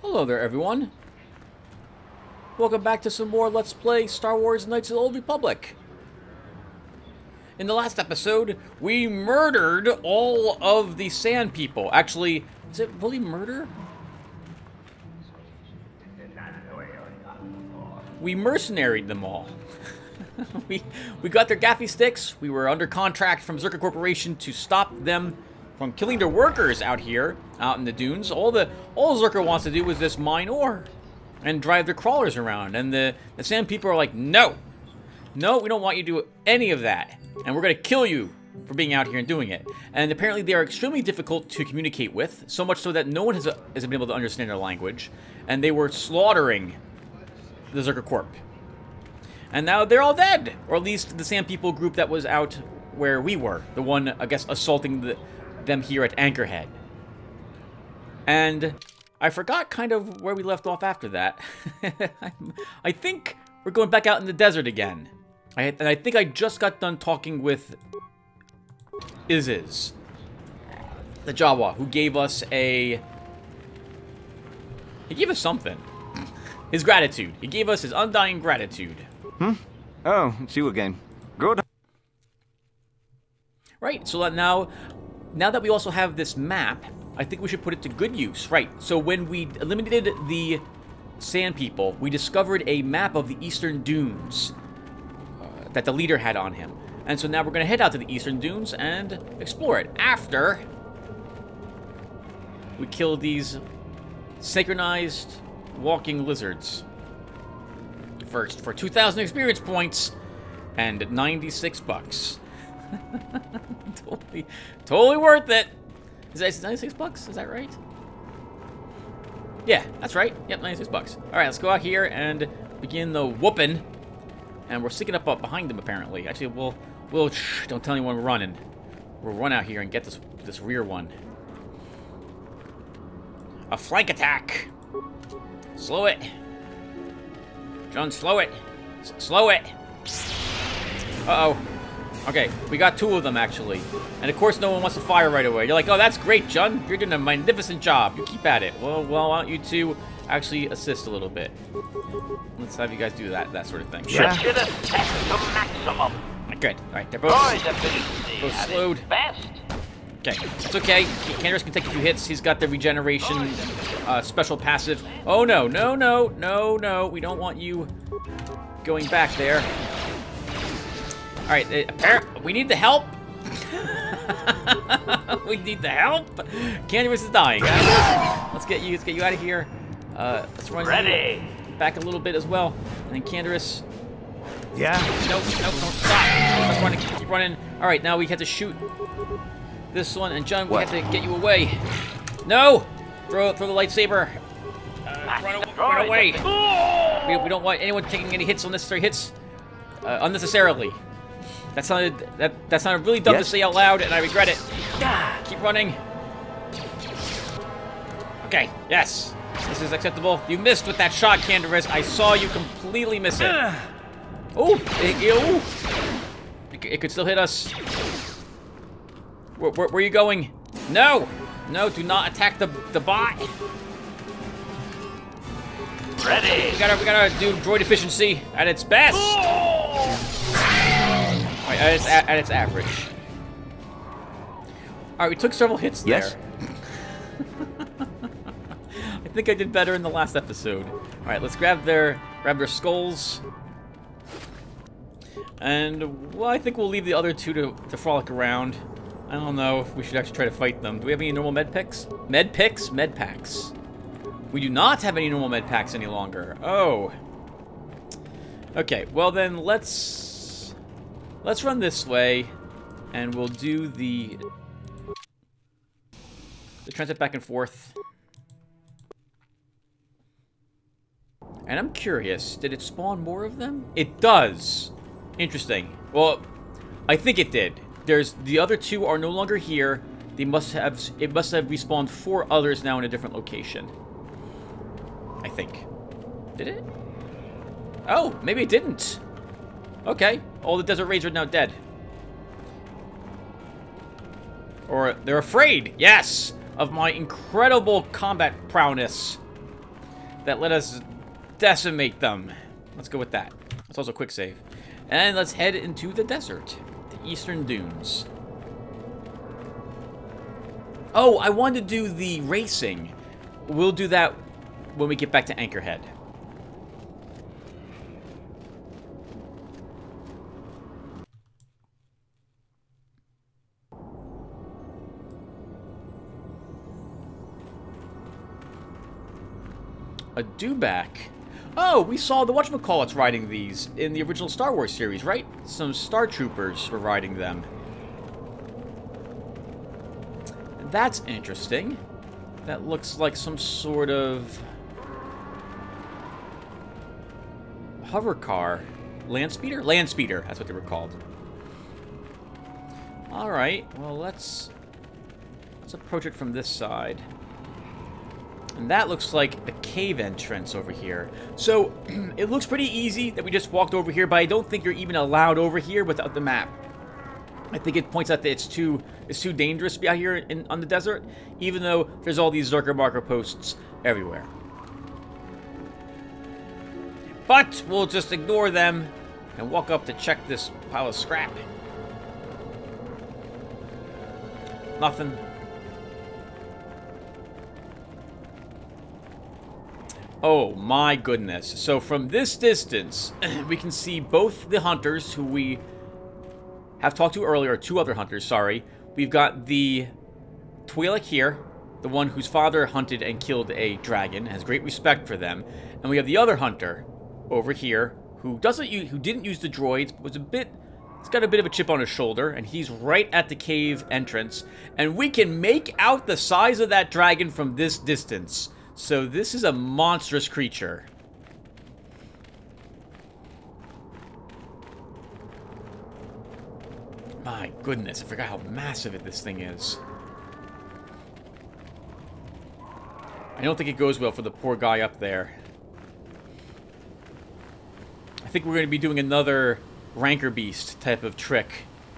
Hello there, everyone. Welcome back to some more Let's Play Star Wars Knights of the Old Republic. In the last episode, we murdered all of the Sand People. Actually, is it really murder? We mercenaried them all. we got their gaffy sticks. We were under contract from Zerka Corporation to stop them from killing their workers out here, out in the dunes. All Zerka wants to do is just mine ore and drive their crawlers around. And the Sand People are like, no, we don't want you to do any of that. And we're going to kill you for being out here and doing it. And apparently they are extremely difficult to communicate with, so much so that no one has been able to understand their language. And they were slaughtering the Zerka Corp. And now they're all dead. Or at least the Sand People group that was out where we were. The one, I guess, assaulting them here at Anchorhead. And I forgot kind of where we left off after that. I think we're going back out in the desert again. And I think I just got done talking with Iziz, the Jawa, who gave us He gave us something. His gratitude. He gave us his undying gratitude. Oh, it's you again. Good. Right, so that now that we also have this map, I think we should put it to good use. Right, so when we eliminated the Sand People, we discovered a map of the Eastern Dunes that the leader had on him. And so now we're going to head out to the Eastern Dunes and explore it after we kill these synchronized walking lizards. First, for 2,000 experience points and 96 bucks. Totally worth it. Is that 96 bucks? Is that right? Yeah, that's right. Yep, 96 bucks. All right, let's go out here and begin the whooping. And we're sneaking up behind them, apparently. Actually, we'll shh, don't tell anyone we're running. We'll run out here and get this rear one. A flank attack. Slow it. John, slow it. Slow it. Uh-oh. Okay, we got two of them, actually. And, of course, no one wants to fire right away. You're like, oh, that's great, John. You're doing a magnificent job. You keep at it. Well, why don't you two actually assist a little bit? Let's have you guys do that sort of thing. Yeah. Should attack to maximum. Good. All right, they're both slowed. Best. Okay, it's okay. Taris can take a few hits. He's got the regeneration special passive. Oh, no. We don't want you going back there. All right, we need the help. We need the help. Candace is dying. Let's get you out of here. Let's run back a little bit as well. And then Candace. Yeah. Nope, don't stop. Let's run, keep running. All right, now we have to shoot this one, and John, we have to get you away. No! Throw the lightsaber. Run away. We don't want anyone taking any hits, unnecessary hits, unnecessarily. That sounded really dumb to say out loud, and I regret it. Keep running. Okay, yes. This is acceptable. You missed with that shot, Candaris. I saw you completely miss it. Oh, it could still hit us. Where are you going? No! No, do not attack the bot. Ready. We gotta do droid efficiency at its best. Right, at its average. Alright, we took several hits there. Yes. I think I did better in the last episode. Alright, let's grab their skulls. And, well, I think we'll leave the other two to frolic around. I don't know if we should actually try to fight them. Do we have any normal med packs? Med packs. We do not have any normal med packs any longer. Oh. Okay, well then let's run this way, and we'll do the transit back and forth. And I'm curious, did it spawn more of them? It does. Interesting. Well, I think it did. The other two are no longer here. It must have respawned 4 others now in a different location. I think. Did it? Oh, maybe it didn't. Okay. All the Desert Raids are now dead. Or they're afraid, yes, of my incredible combat prowess. that let us decimate them. Let's go with that. Let's also quick save. And let's head into the desert. The Eastern Dunes. Oh, I wanted to do the racing. We'll do that when we get back to Anchorhead. A dewback. Oh, we saw the whatchamacallits riding these in the original Star Wars series, right? Some Star Troopers were riding them. That's interesting. That looks like some sort of hover car. Land speeder? Land speeder, that's what they were called. Alright, well let's approach it from this side. And that looks like a cave entrance over here. So, it looks pretty easy that we just walked over here, but I don't think you're even allowed over here without the map. I think it points out that it's too dangerous to be out here on the desert, even though there's all these Zerker marker posts everywhere. But we'll just ignore them and walk up to check this pile of scrap. Nothing. Oh my goodness. So from this distance, we can see both the hunters who we have talked to earlier, two other hunters, sorry. We've got the Twi'lek here, the one whose father hunted and killed a dragon, has great respect for them. And we have the other hunter over here who didn't use the droids, but he's got a bit of a chip on his shoulder, and he's right at the cave entrance. And we can make out the size of that dragon from this distance. So this is a monstrous creature. My goodness, I forgot how massive this thing is. I don't think it goes well for the poor guy up there. I think we're going to be doing another Rancor Beast type of trick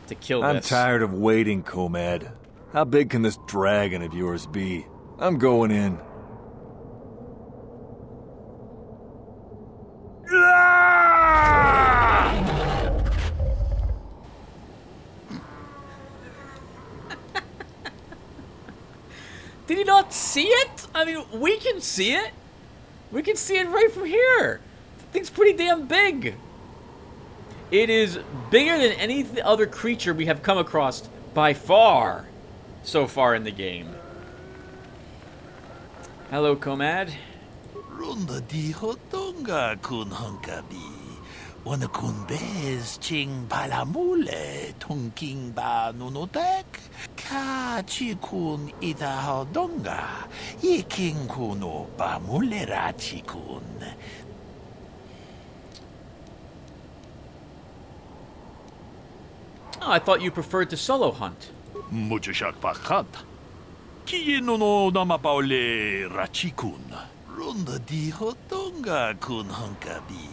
to kill this. I'm tired of waiting, Comad. How big can this dragon of yours be? I'm going in. Did he not see it? I mean, we can see it. We can see it right from here. The thing's pretty damn big. It is bigger than any other creature we have come across by far so far in the game. Hello, Comad. Runda di hotonga kun hunkabi. Wana kun bez ching palamule tunking ba nunotek. Ka chi kun ida hodonga. Yiking kuno ba mulera chi kun. Oh, I thought you preferred to solo hunt. Mucho shak pakat. Ki no namapaule rachikun. Runda di hotonga kun hunkabi.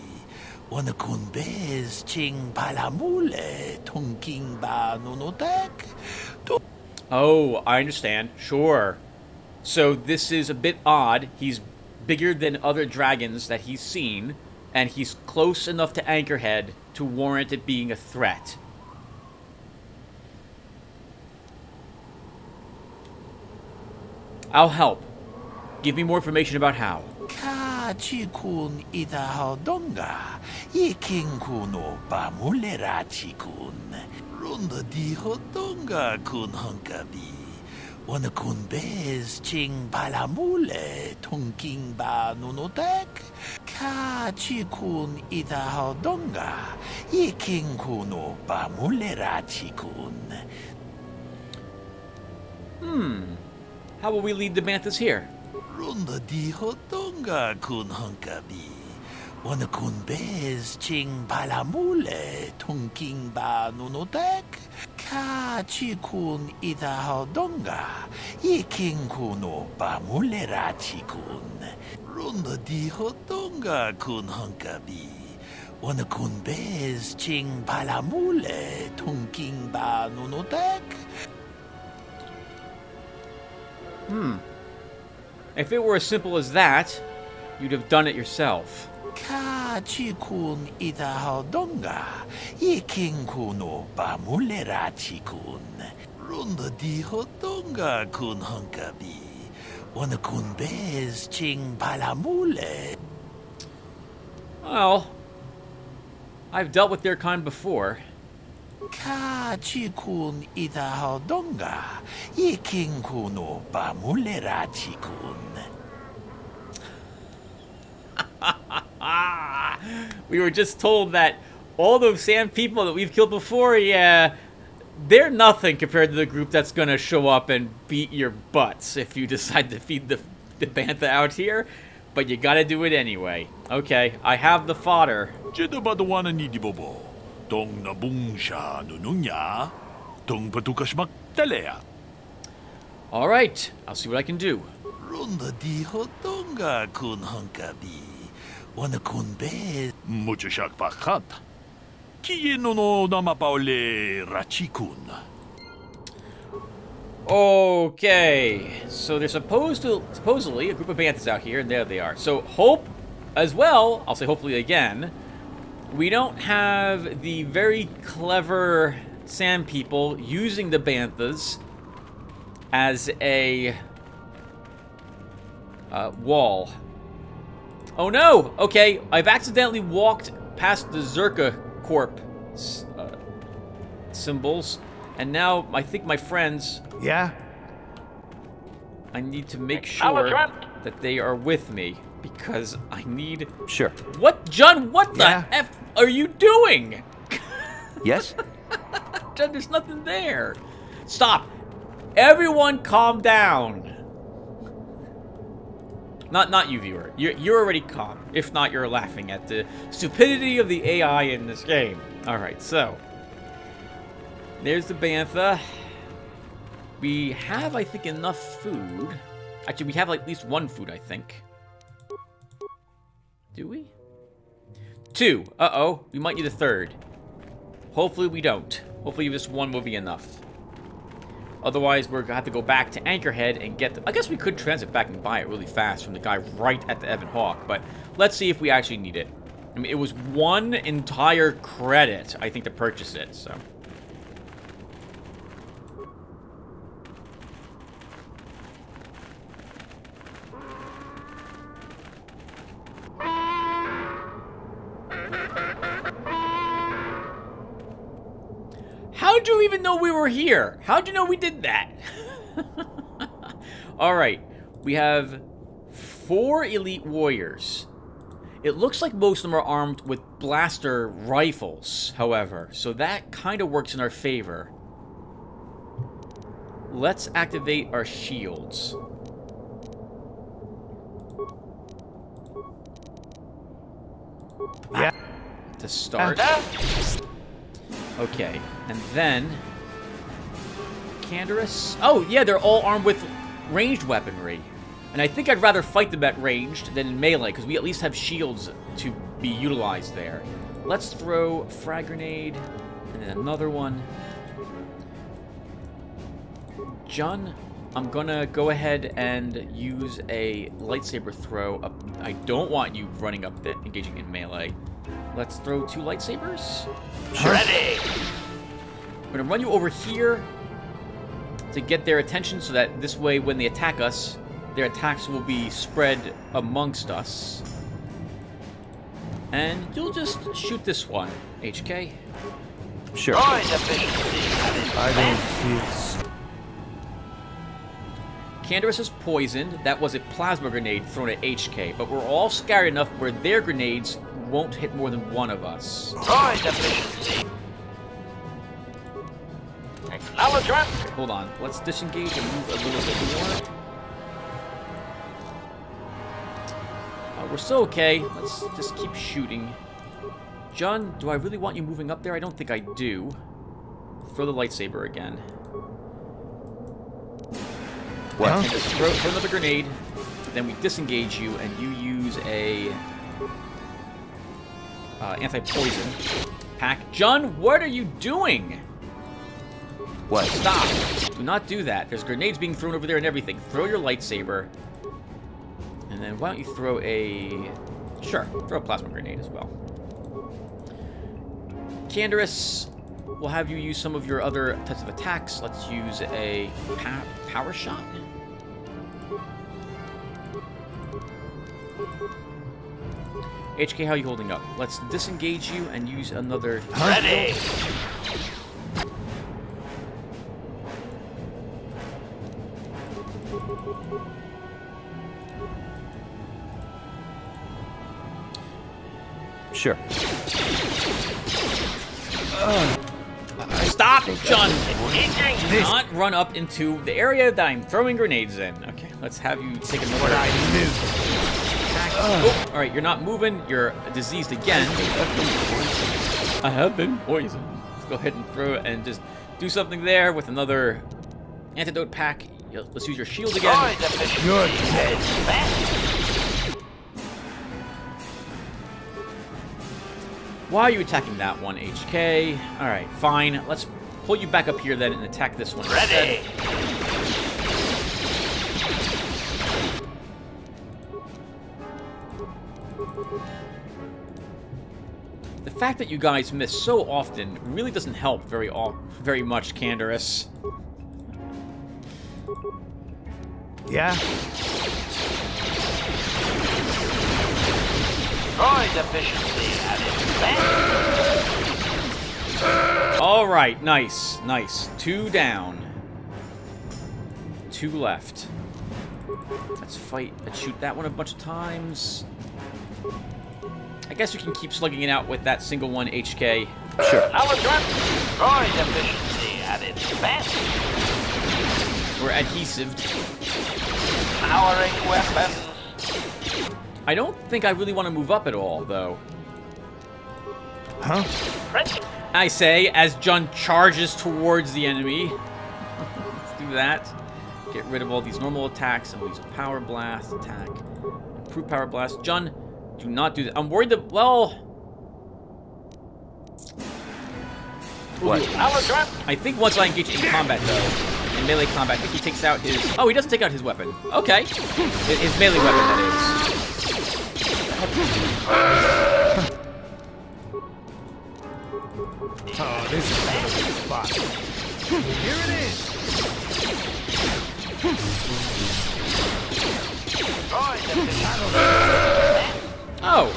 Wana kun bez ching palamule tunking ba nunotek. Oh, I understand. Sure. So this is a bit odd. He's bigger than other dragons that he's seen, and he's close enough to Anchorhead to warrant it being a threat. I'll help. Give me more information about how. Ka chi kun ida hodonga. Yiking kuno ba mulera chi kun. Runda di hodonga kun hunkabi. Wana kun bez ching palamule tunking ba nunotek. Ka chi kun ida hodonga. Yiking kuno ba mulera chi kun. How will we lead the mantis here? Runda di hodonga kun hunkabi. Wana kun bez ching palamule tunking ba nunotek. Ka chi kun ida hodonga. Yiking kuno ba mulera chi kun. Runda di hodonga kun hunkabi. Wana kun bez ching palamule tunking ba nunotek. If it were as simple as that, you'd have done it yourself. Kachikun idahaldonga, Yeking kuno bamulera chikun. Runda dihodonga kun hunkabi. Wanakun bez ching palamule. Well, I've dealt with their kind before. Kachikun idahaldonga, Yeking kuno bamulera chikun. We were just told that all those sand people that we've killed before, yeah, they're nothing compared to the group that's gonna show up and beat your butts if you decide to feed the bantha out here. But you gotta do it anyway. Okay, I have the fodder. Jedabadawana ni dibobo. Tong nabungsha nununya. Tong patukashmak talea. Alright, I'll see what I can do. Runda dihodonga kun hunkabi. Wanakun bez. Muchashak pakat. Kieno no namapaule rachikun. Okay, so there's supposedly a group of banthas out here, and there they are. So hope, as well, I'll say hopefully again, we don't have the very clever sand people using the banthas as a wall. Oh no! Okay, I've accidentally walked past the Zerka Corp symbols, and now I think my friends... Yeah? I need to make sure that they are with me, because I need... Sure. What? John, what the F are you doing? Yes? John, there's nothing there. Stop. Everyone calm down. Not you, viewer. You're already calm. If not, you're laughing at the stupidity of the AI in this game. Alright, so. There's the bantha. We have, I think, enough food. Actually, we have at least one food, I think. Do we? 2. Uh-oh. We might need a 3rd. Hopefully we don't. Hopefully this one will be enough. Otherwise, we're going to have to go back to Anchorhead and get... I guess we could transit back and buy it really fast from the guy right at the Evan Hawk, but let's see if we actually need it. I mean, it was 1 entire credit, I think, to purchase it, so... How'd you even know we were here? How'd you know we did that? Alright, we have 4 elite warriors. It looks like most of them are armed with blaster rifles, however, so that kind of works in our favor. Let's activate our shields. Yeah. To start. Okay, and then... Canderous? Oh, yeah, they're all armed with ranged weaponry. And I think I'd rather fight them at ranged than in melee, because we at least have shields to be utilized there. Let's throw frag grenade, and then another one. John, I'm gonna go ahead and use a lightsaber throw up. I don't want you running up the engaging in melee. Let's throw 2 lightsabers. Ready! I'm gonna run you over here to get their attention so that this way when they attack us, their attacks will be spread amongst us. And you'll just shoot this one, HK. Sure. Droid efficiency. I don't see Canderous is poisoned. That was a plasma grenade thrown at HK, but we're all scattered enough where their grenades won't hit more than one of us. Droid efficiency. Acknowledgement. Hold on. Let's disengage and move a little bit more. We're still okay. Let's just keep shooting. John, do I really want you moving up there? I don't think I do. Throw the lightsaber again. What? And just throw another grenade. Then we disengage you, and you use a anti-poison pack. John, what are you doing? What? Stop. Do not do that. There's grenades being thrown over there and everything. Throw your lightsaber. And then why don't you throw a... Sure, throw a plasma grenade as well. Canderous, we'll have you use some of your other types of attacks. Let's use a power shot. HK, how are you holding up? Let's disengage you and use another... Ready. Sure. Stop, John! Engaging. Do not run up into the area that I'm throwing grenades in. Okay, let's have you take another... Oh, alright, you're not moving. You're diseased again. I have been poisoned. Let's go ahead and throw it and just do something there with another antidote pack. Let's use your shield again. You're dead. Why are you attacking that one, HK? Alright, fine. Let's pull you back up here then and attack this one Ready. instead. The fact that you guys miss so often really doesn't help very much, Canderous. Yeah? Droid efficiency at its best. Alright, nice, nice. 2 down. 2 left. Let's fight. Let's shoot that one a bunch of times. I guess you can keep slugging it out with that single one, HK. Sure. Droid efficiency at its best. We're adhesive. Powering weapons. I don't think I really want to move up at all, though. Huh? Ready. I say, as John charges towards the enemy. Let's do that. Get rid of all these normal attacks, and we'll use a power blast attack. Improve power blast. John, do not do that. I'm worried that, well... What? I think once I engage in combat, though, in melee combat, I think he takes out his... Oh, he doesn't take out his weapon. Okay. His melee weapon, that is. Oh, this is gonna be fun. Here it is. Oh.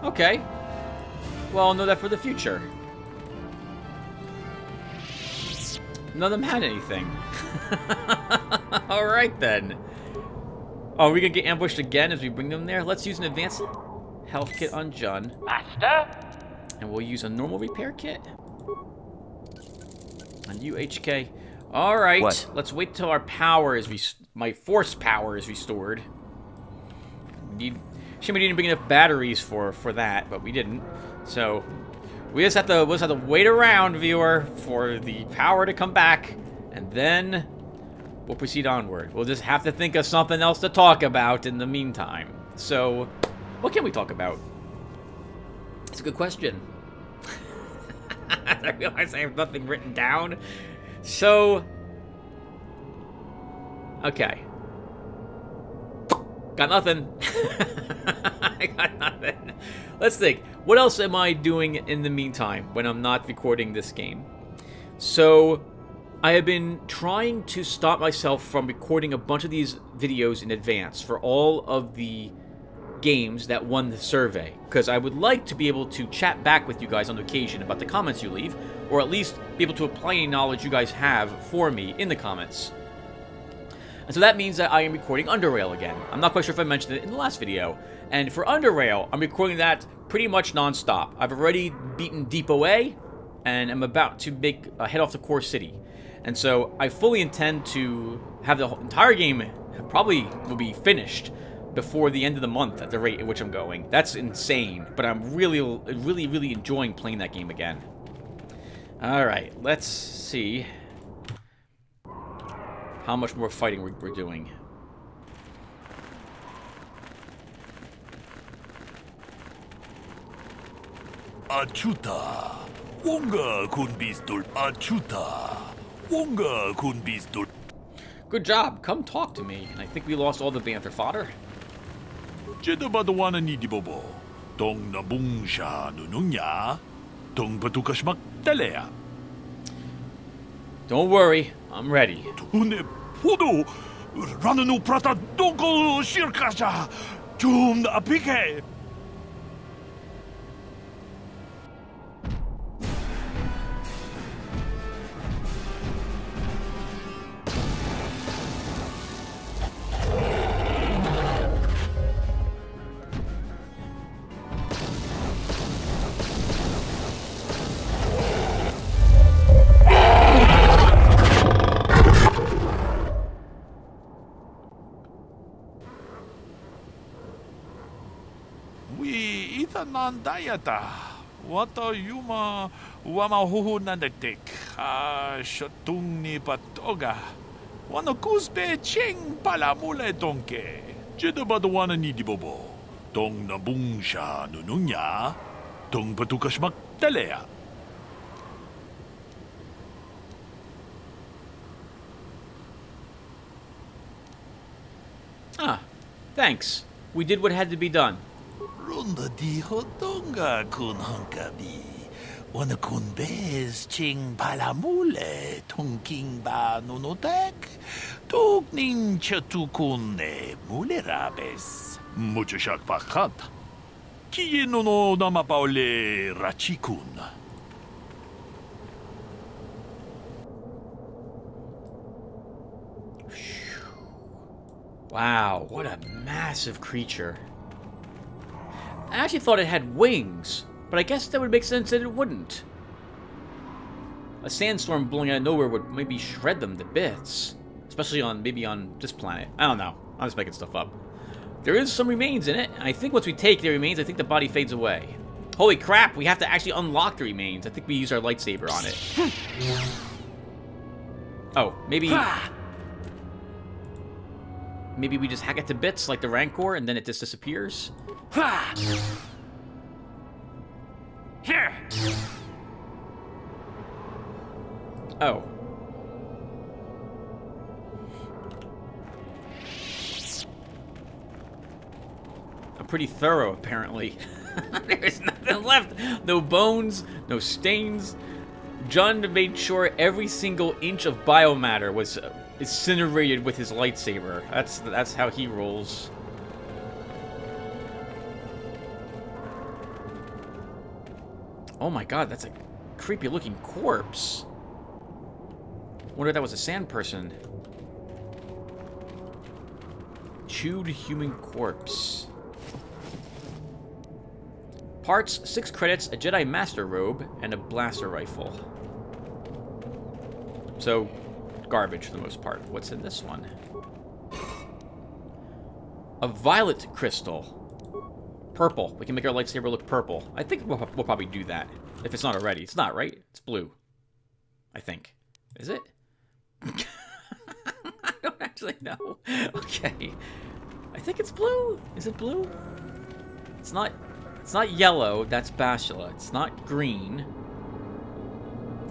Okay. Well, I'll know that for the future. None of them had anything. Alright then. Oh, are we gonna get ambushed again as we bring them there? Let's use an advanced health kit on Jun. Master. And we'll use a normal repair kit. On you, HK. Alright, What? let's wait till our power is my force power is restored. Shame we didn't bring enough batteries for that, but we didn't. So we'll just have to wait around, viewer, for the power to come back, and then we'll proceed onward. We'll just have to think of something else to talk about in the meantime. So, what can we talk about? It's a good question. I realize I have nothing written down. So, okay. Got nothing. I got nothing. Let's think. What else am I doing in the meantime when I'm not recording this game? So, I have been trying to stop myself from recording a bunch of these videos in advance for all of the games that won the survey, because I would like to be able to chat back with you guys on occasion about the comments you leave, or at least be able to apply any knowledge you guys have for me in the comments. And so that means that I am recording Underrail again. I'm not quite sure if I mentioned it in the last video. And for Underrail, I'm recording that pretty much non-stop. I've already beaten Deep Away, and I'm about to head off to Core City. And so I fully intend to have the entire game probably will be finished before the end of the month at the rate at which I'm going. That's insane, but I'm really enjoying playing that game again. Alright, let's see how much more fighting we're doing. Achuta. Wonga kun pistol. Achuta. Wonga kun pistol. good job. Come talk to me. I think we lost all the Banther fodder. Jedi Badawana ni Dibobo. Tong nabung siya nununya. Tong patukasmak talea. Don't worry. I'm ready. Tune pudo. Rananu prata doko shirkasha. Jum apike. Nandayata. Wata yuma wamahuhu nandatik. Shatung ni patoga. Wana kusbe ching palamule donke. Jedi Badawana ni Dibobo. Tong nabung siya nununya. Tong patukasmak talea. Ah, thanks. We did what had to be done. Runda di hodonga kun honkabi. Wana kun bez ching palamule tongking ba nunotek. Tugning chatukun ne mulerabes. Mucho shak pakat. Kiye no namapaule rachikun. Wow, what a massive creature. I actually thought it had wings, but I guess that would make sense that it wouldn't. A sandstorm blowing out of nowhere would maybe shred them to bits. Especially maybe on this planet. I don't know. I'm just making stuff up. There is some remains in it, and I think once we take the remains, I think the body fades away. Holy crap, we have to actually unlock the remains. I think we use our lightsaber on it. Oh, maybe... Maybe we just hack it to bits like the Rancor, and then it just disappears? Here. Oh. I'm pretty thorough, apparently. There's nothing left. No bones, no stains. John made sure every single inch of biomatter was incinerated with his lightsaber. That's how he rolls. Oh my god, that's a creepy looking corpse. Wonder if that was a sand person. Chewed human corpse. Parts, 6 credits, a Jedi Master robe, and a blaster rifle. So, garbage for the most part. What's in this one? A violet crystal. Purple. We can make our lightsaber look purple. I think we'll probably do that. If it's not already. It's not, right? It's blue. I think. Is it? I don't actually know. Okay. I think it's blue. Is it blue? It's not yellow. That's Bastila. It's not green.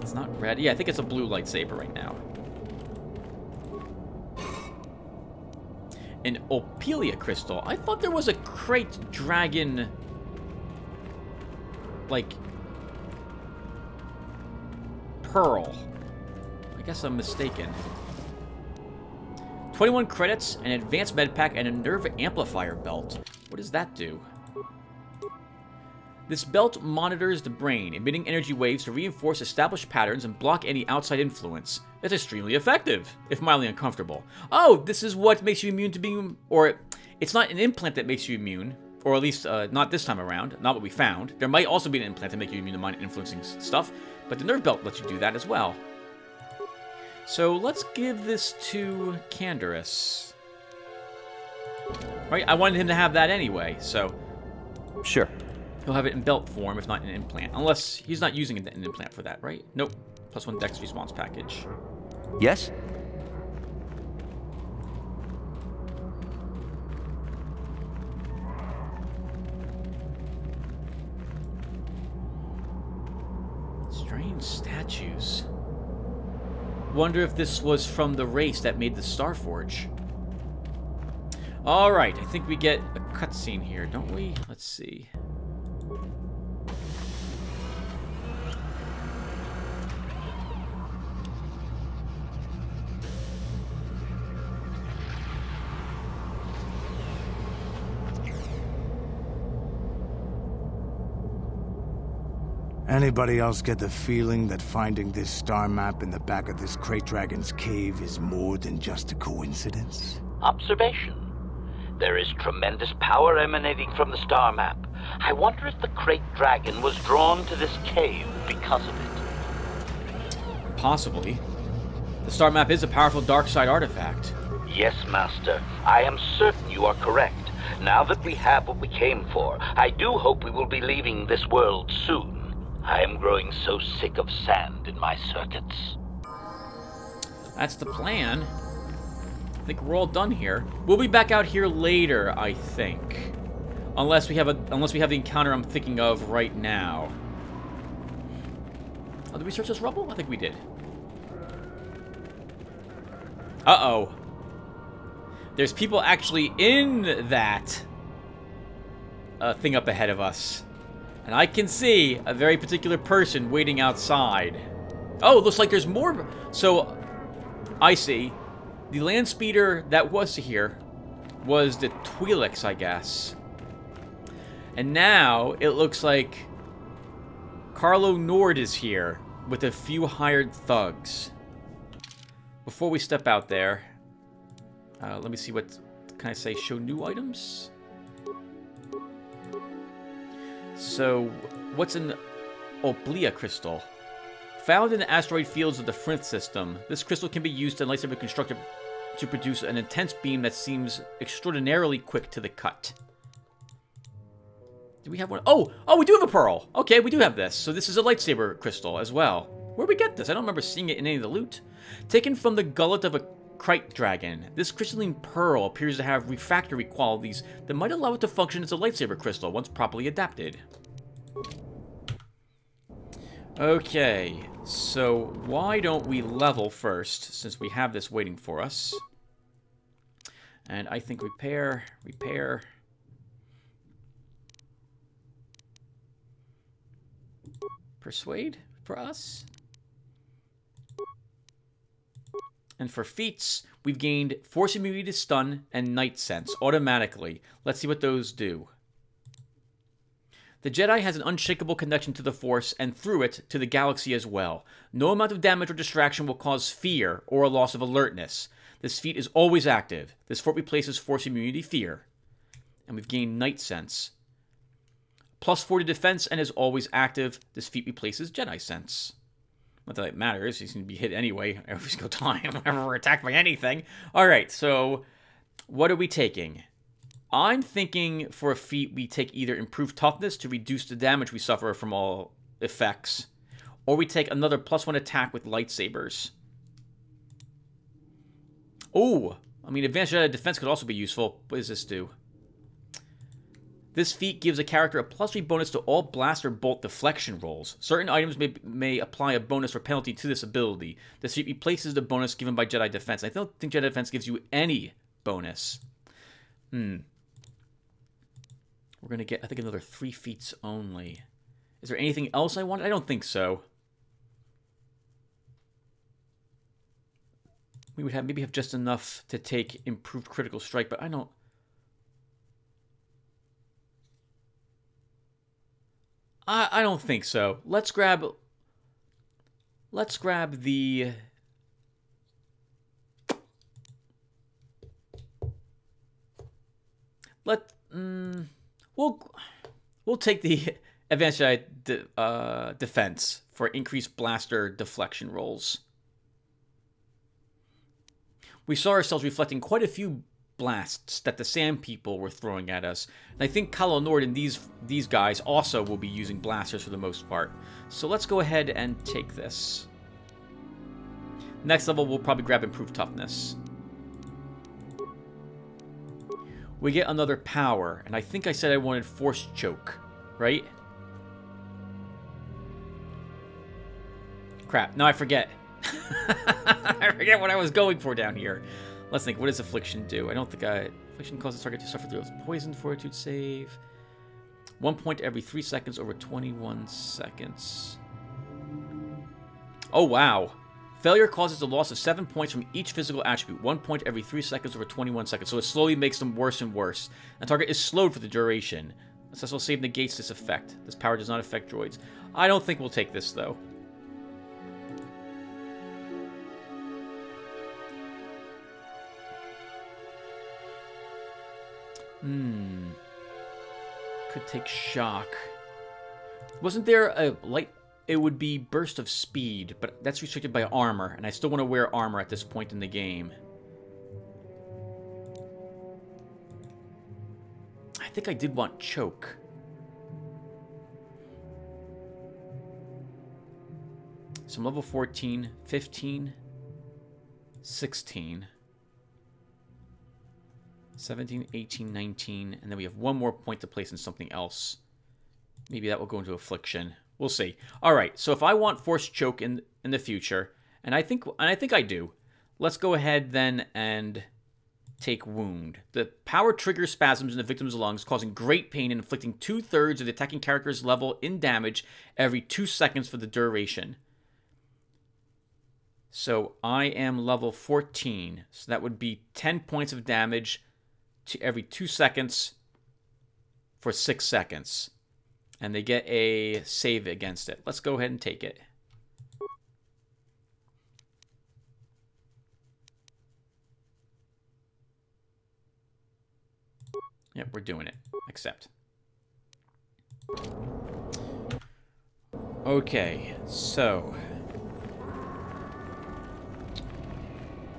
It's not red. Yeah, I think it's a blue lightsaber right now. An Oblia Crystal. I thought there was a crate dragon, like, pearl. I guess I'm mistaken. 21 credits, an advanced med pack, and a nerve amplifier belt. What does that do? This belt monitors the brain, emitting energy waves to reinforce established patterns and block any outside influence. It's extremely effective, if mildly uncomfortable. Oh, this is what makes you immune to being... Or, it's not an implant that makes you immune, or at least not this time around, not what we found. There might also be an implant to make you immune to mind-influencing stuff, but the nerve belt lets you do that as well. So let's give this to Canderous. Right, I wanted him to have that anyway, so... Sure. He'll have it in belt form, if not an implant. Unless he's not using an implant for that, right? Nope. +1 dex response package. Yes? Strange statues. Wonder if this was from the race that made the Starforge. Alright, I think we get a cutscene here, don't we? Let's see. Anybody else get the feeling that finding this star map in the back of this Krayt Dragon's cave is more than just a coincidence? Observation. There is tremendous power emanating from the star map. I wonder if the Krayt Dragon was drawn to this cave because of it. Possibly. The star map is a powerful dark side artifact. Yes, Master. I am certain you are correct. Now that we have what we came for, I do hope we will be leaving this world soon. I am growing so sick of sand in my circuits. That's the plan. I think we're all done here. We'll be back out here later, I think. Unless we have the encounter I'm thinking of right now. Oh, did we search this rubble? I think we did. Uh-oh. There's people actually in that thing up ahead of us. And I can see a very particular person waiting outside. Oh, looks like there's more. So, I see. The land speeder that was here was the Twi'leks, I guess. And now, it looks like Carlo Nord is here with a few hired thugs. Before we step out there, let me see what can I say. Show new items? So, what's an Oblia Crystal? Found in the asteroid fields of the Frith system, this crystal can be used in lightsaber constructed to produce an intense beam that seems extraordinarily quick to the cut. Do we have one? Oh, we do have a pearl. Okay, we do have this. So this is a lightsaber crystal as well. Where'd we get this? I don't remember seeing it in any of the loot. Taken from the gullet of a Krayt Dragon, this crystalline pearl appears to have refractory qualities that might allow it to function as a lightsaber crystal once properly adapted. Okay, so why don't we level first, since we have this waiting for us. And I think repair. Persuade for us. And for feats, we've gained Force Immunity to Stun and Night Sense automatically. Let's see what those do. The Jedi has an unshakable connection to the Force and through it to the galaxy as well. No amount of damage or distraction will cause fear or a loss of alertness. This feat is always active. This fort replaces Force Immunity Fear. And we've gained Night Sense. Plus 4 to defense and is always active. This feat replaces Jedi Sense. Not that it matters, he's going to be hit anyway every single time whenever we're attacked by anything. Alright, so what are we taking? I'm thinking for a feat we take either improved toughness to reduce the damage we suffer from all effects, or we take another +1 attack with lightsabers. Oh, I mean advanced Jedi defense could also be useful. What does this do? This feat gives a character a +3 bonus to all blast or bolt deflection rolls. Certain items may apply a bonus or penalty to this ability. This feat replaces the bonus given by Jedi Defense. I don't think Jedi Defense gives you any bonus. We're going to get, I think, another 3 feats only. Is there anything else I want? I don't think so. We would have maybe have just enough to take improved critical strike, but I don't... I don't think so. Let's grab the... We'll take the advanced Jedi defense for increased blaster deflection rolls. We saw ourselves reflecting quite a few blasts that the Sand People were throwing at us. And I think Carlo Nord and these guys also will be using blasters for the most part. So let's go ahead and take this. Next level, we'll probably grab improved toughness. We get another power, and I think I said I wanted Force Choke, right? Crap, now I forget. I forget what I was going for down here. Let's think. What does Affliction do? I don't think Affliction causes target to suffer through poison, fortitude save. 1 point every 3 seconds over 21 seconds. Oh, wow. Failure causes the loss of 7 points from each physical attribute. 1 point every 3 seconds over 21 seconds. So it slowly makes them worse and worse. The target is slowed for the duration. Successful save negates this effect. This power does not affect droids. I don't think we'll take this, though. Could take shock. Wasn't there a light... It would be burst of speed, but that's restricted by armor, and I still want to wear armor at this point in the game. I think I did want choke. So I'm level 14, 15, 16, 17, 18, 19, and then we have one more point to place in something else. Maybe that will go into Affliction. We'll see. All right, so if I want Force Choke in the future, and I think I do, let's go ahead then and take Wound. The power triggers spasms in the victim's lungs, causing great pain and inflicting 2/3 of the attacking character's level in damage every 2 seconds for the duration. So I am level 14, so that would be 10 points of damage to every 2 seconds for 6 seconds. And they get a save against it. Let's go ahead and take it. Yep, we're doing it. Accept. Okay, so...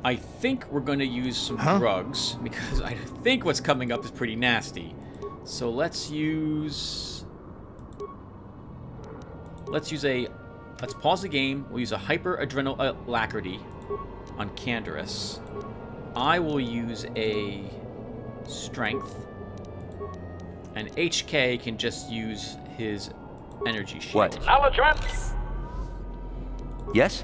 I think we're going to use some drugs, because I think what's coming up is pretty nasty. So let's use... Let's pause the game. We'll use a hyper-adrenal alacrity on Canderous. I will use a strength. And HK can just use his energy shield. What? Acknowledgements! Yes?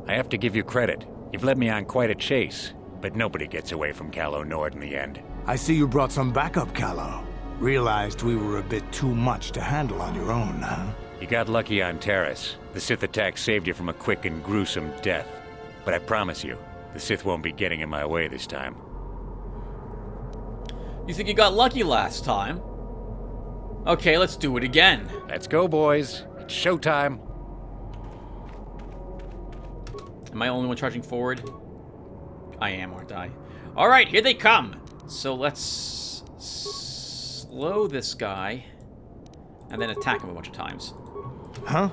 I have to give you credit. You've led me on quite a chase, but nobody gets away from Calo Nord in the end. I see you brought some backup, Calo. Realized we were a bit too much to handle on your own, huh? You got lucky on Taris. The Sith attack saved you from a quick and gruesome death. But I promise you, the Sith won't be getting in my way this time. You think you got lucky last time? Okay, let's do it again. Let's go, boys. It's showtime. Am I the only one charging forward? I am, aren't I? Alright, here they come! So let's slow this guy and then attack him a bunch of times. Huh?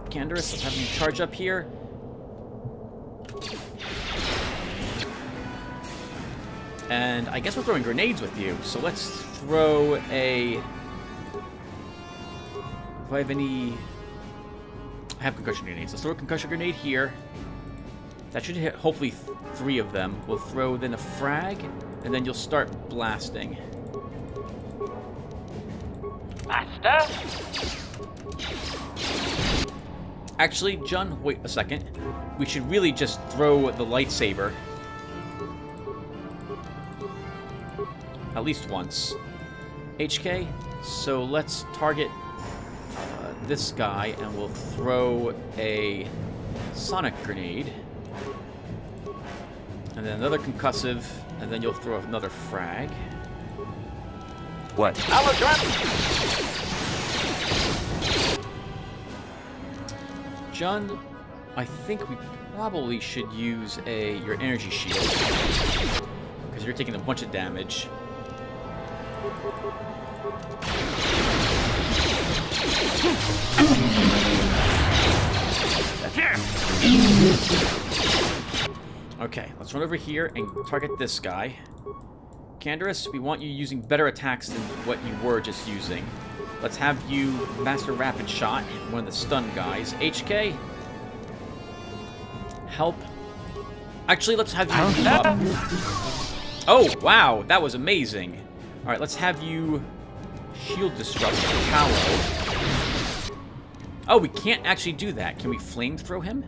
Canderous, let's have him charge up here. And I guess we're throwing grenades with you, so let's throw a... If I have any... I have concussion grenades. Let's throw a concussion grenade here. That should hit, hopefully, 3 of them. We'll throw then a frag, and then you'll start blasting. Master? Actually, John, wait a second. We should really just throw the lightsaber. At least once. HK, so let's target this guy, and we'll throw a sonic grenade. And then another concussive, and then you'll throw another frag. What? John, I think we probably should use your energy shield, because you're taking a bunch of damage. Okay, let's run over here and target this guy. Canderous, we want you using better attacks than what you were just using. Let's have you master rapid shot, one of the stun guys. HK, help Actually, let's have you keep up. Oh, wow, that was amazing. All right, let's have you shield disrupt Callow. Oh, we can't actually do that. Can we flamethrow him?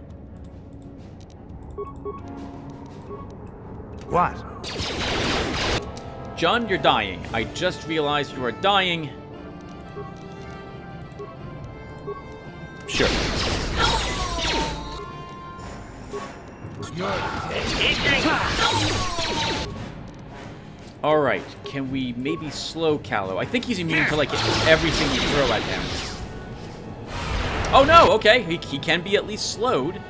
What? John, you're dying. I just realized you are dying. Sure. Alright, can we maybe slow Callow? I think he's immune to, like, everything you throw at him. Oh no, okay, he can be at least slowed.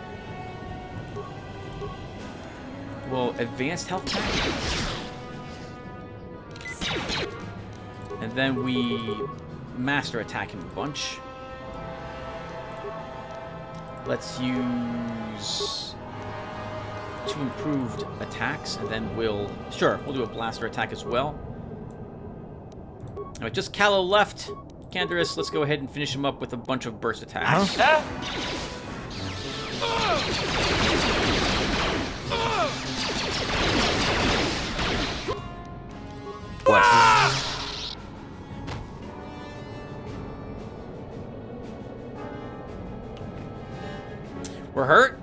Well, advanced health pack. And then we master attack him a bunch. Let's use 2 improved attacks, and then we'll do a blaster attack as well. Alright, just Callow left. Canderous, let's go ahead and finish him up with a bunch of burst attacks. What? We're hurt.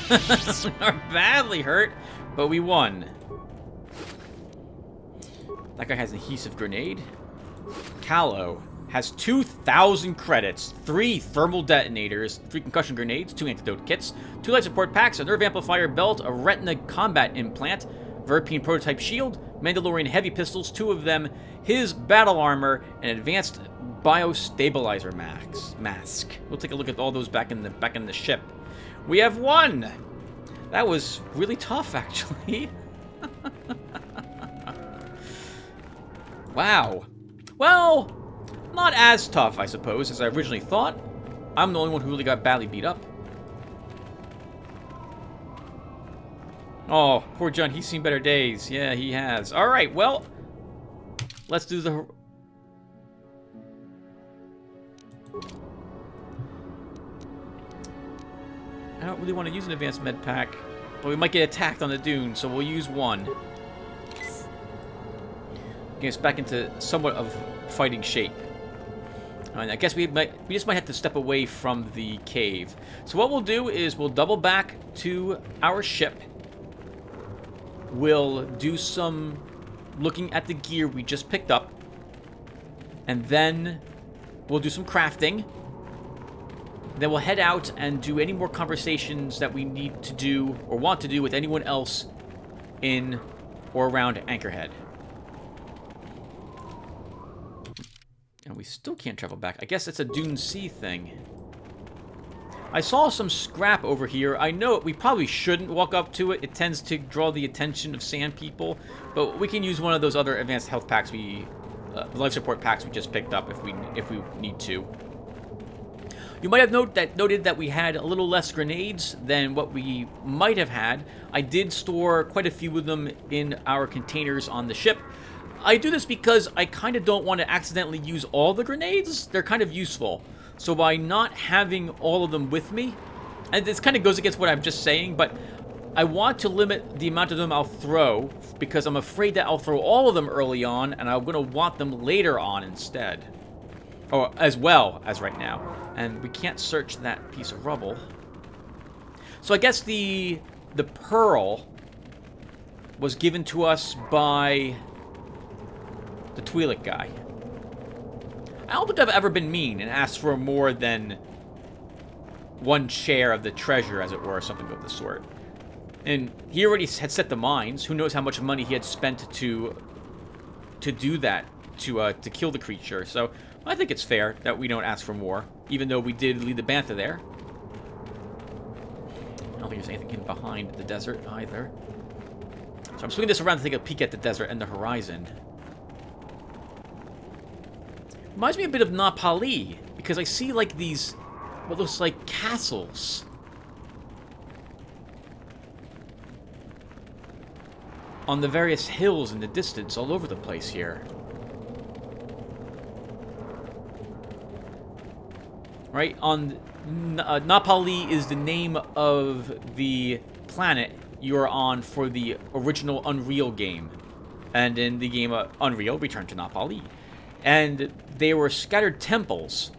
We're badly hurt, but we won. That guy has an adhesive grenade. Callow has 2,000 credits, 3 thermal detonators, 3 concussion grenades, 2 antidote kits, 2 life support packs, a nerve amplifier belt, a retina combat implant, Verpine prototype shield, Mandalorian heavy pistols, 2 of them, his battle armor, and advanced Biostabilizer mask. We'll take a look at all those back in the ship. We have won. That was really tough, actually. Wow. Well, not as tough, I suppose, as I originally thought. I'm the only one who really got badly beat up. Oh, poor John. He's seen better days. Yeah, he has. All right, well, let's do the... I don't really want to use an advanced med pack, but we might get attacked on the dune, so we'll use 1. Get us back into somewhat of fighting shape. And I guess we just might have to step away from the cave. So what we'll do is we'll double back to our ship. We'll do some looking at the gear we just picked up. And then we'll do some crafting. Then we'll head out and do any more conversations that we need to do or want to do with anyone else in or around Anchorhead. And we still can't travel back. I guess it's a Dune Sea thing. I saw some scrap over here. I know we probably shouldn't walk up to it. It tends to draw the attention of sand people. But we can use one of those other advanced health packs the life support packs we just picked up if we need to. You might have noted that we had a little less grenades than what we might have had. I did store quite a few of them in our containers on the ship. I do this because I kind of don't want to accidentally use all the grenades. They're kind of useful. So by not having all of them with me, and this kind of goes against what I'm just saying, but I want to limit the amount of them I'll throw because I'm afraid that I'll throw all of them early on and I'm going to want them later on instead. Or as well as right now. And we can't search that piece of rubble. So I guess the pearl was given to us by the Twi'lek guy. I don't think I've ever been mean and asked for more than 1 share of the treasure, as it were, or something of the sort. And he already had set the mines. Who knows how much money he had spent to do that, to kill the creature. So I think it's fair that we don't ask for more, even though we did lead the bantha there. I don't think there's anything in behind the desert either. So I'm swinging this around to take a peek at the desert and the horizon. Reminds me a bit of Napali, because I see like these, what looks like castles. On the various hills in the distance all over the place here. Right, on Napali is the name of the planet you are on for the original Unreal game. And in the game Unreal, Return to Napali. And they were scattered temples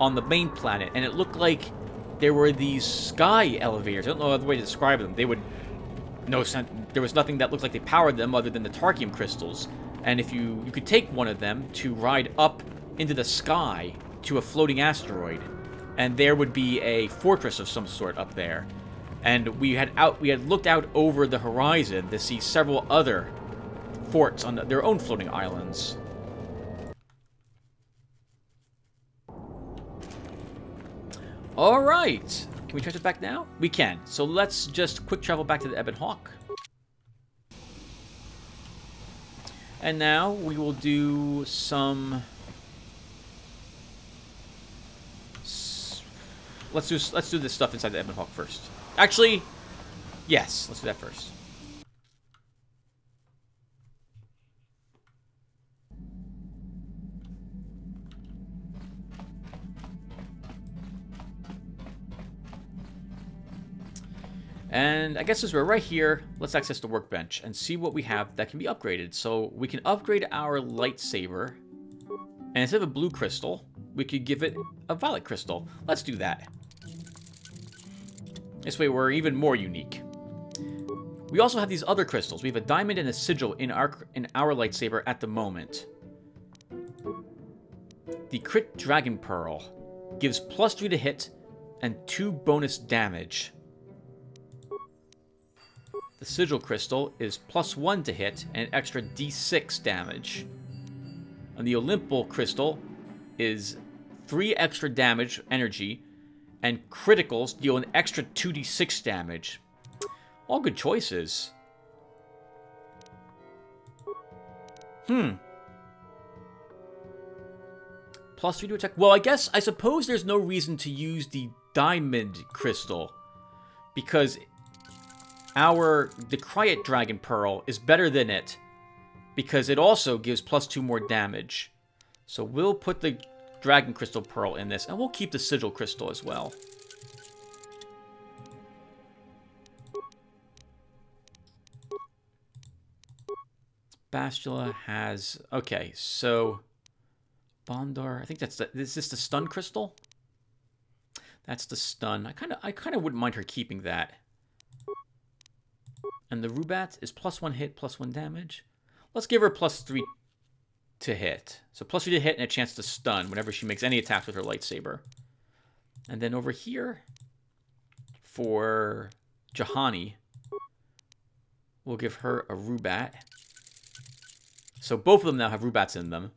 on the main planet, and it looked like there were these sky elevators. I don't know the way to describe them. They would... there was nothing that looked like they powered them other than the Tarkium crystals. And if you could take one of them to ride up into the sky to a floating asteroid, and there would be a fortress of some sort up there. And we had looked out over the horizon to see several other forts on their own floating islands. Alright. Can we transfer back now? We can. So let's just quick travel back to the Ebon Hawk. And now we will do some... Let's do this stuff inside the Ebon Hawk first. Actually, yes, let's do that first. And I guess as we're right here, let's access the workbench and see what we have that can be upgraded. So we can upgrade our lightsaber, and instead of a blue crystal, we could give it a violet crystal. Let's do that. This way we're even more unique. We also have these other crystals. We have a diamond and a sigil in our lightsaber at the moment. The Crit Dragon Pearl gives +3 to hit and 2 bonus damage. The Sigil Crystal is +1 to hit and an extra D6 damage. And the Olympal Crystal is 3 extra damage energy, and criticals deal an extra 2d6 damage. All good choices. +3 to attack. Well, I suppose there's no reason to use the Diamond Crystal, because the Cryot Dragon Pearl is better than it, because it also gives +2 more damage. So we'll put the Dragon Crystal Pearl in this, and we'll keep the Sigil Crystal as well. Bastila has... Okay, so... Bondar... I think that's the... Is this the Stun Crystal? That's the Stun. I kind of wouldn't mind her keeping that. And the Rubat is +1 hit, +1 damage. Let's give her +3 to hit. So +3 to hit and a chance to stun whenever she makes any attacks with her lightsaber. And then over here, for Jahani, we'll give her a Rubat. So both of them now have Rubats in them.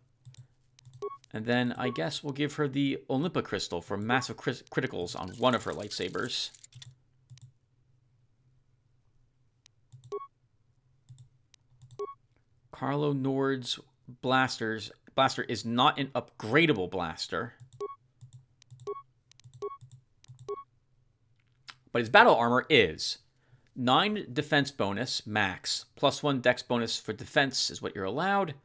And then I guess we'll give her the Olympa Crystal for massive criticals on one of her lightsabers. Carlo Nord's blaster is not an upgradable blaster, but his battle armor is 9 defense bonus max, +1 dex bonus for defense is what you're allowed,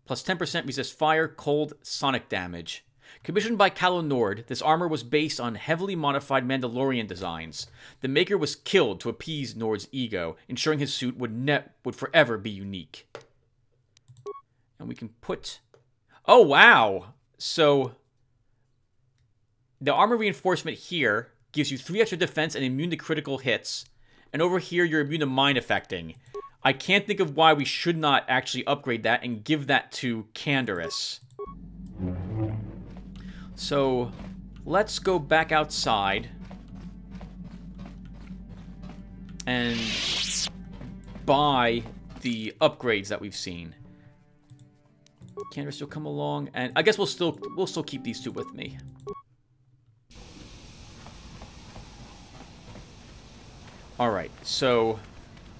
plus 10% resist fire, cold, sonic damage. Commissioned by Calo Nord, this armor was based on heavily modified Mandalorian designs. The maker was killed to appease Nord's ego, ensuring his suit would forever be unique. And we can put... Oh, wow! So, the armor reinforcement here gives you 3 extra defense and immune to critical hits. And over here, you're immune to mind affecting. I can't think of why we should not actually upgrade that and give that to Canderous. So, let's go back outside and buy the upgrades that we've seen. Canderous will come along, and I guess we'll still keep these 2 with me. All right, so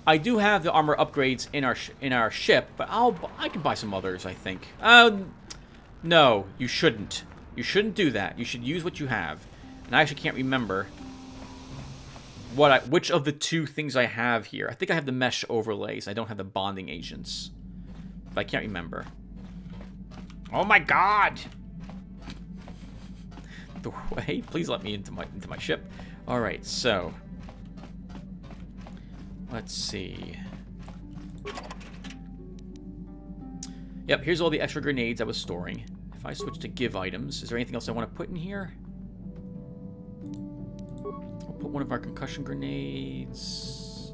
I do have the armor upgrades in our ship, but I can buy some others, I think. No, you shouldn't. You shouldn't do that. You should use what you have. And I actually can't remember which of the 2 things I have here. I think I have the mesh overlays. I don't have the bonding agents. But I can't remember. Oh my god! The way, please let me into my ship. All right, so Let's see. Yep, here's all the extra grenades I was storing. If I switch to give items, is there anything else I want to put in here? We'll put one of our concussion grenades.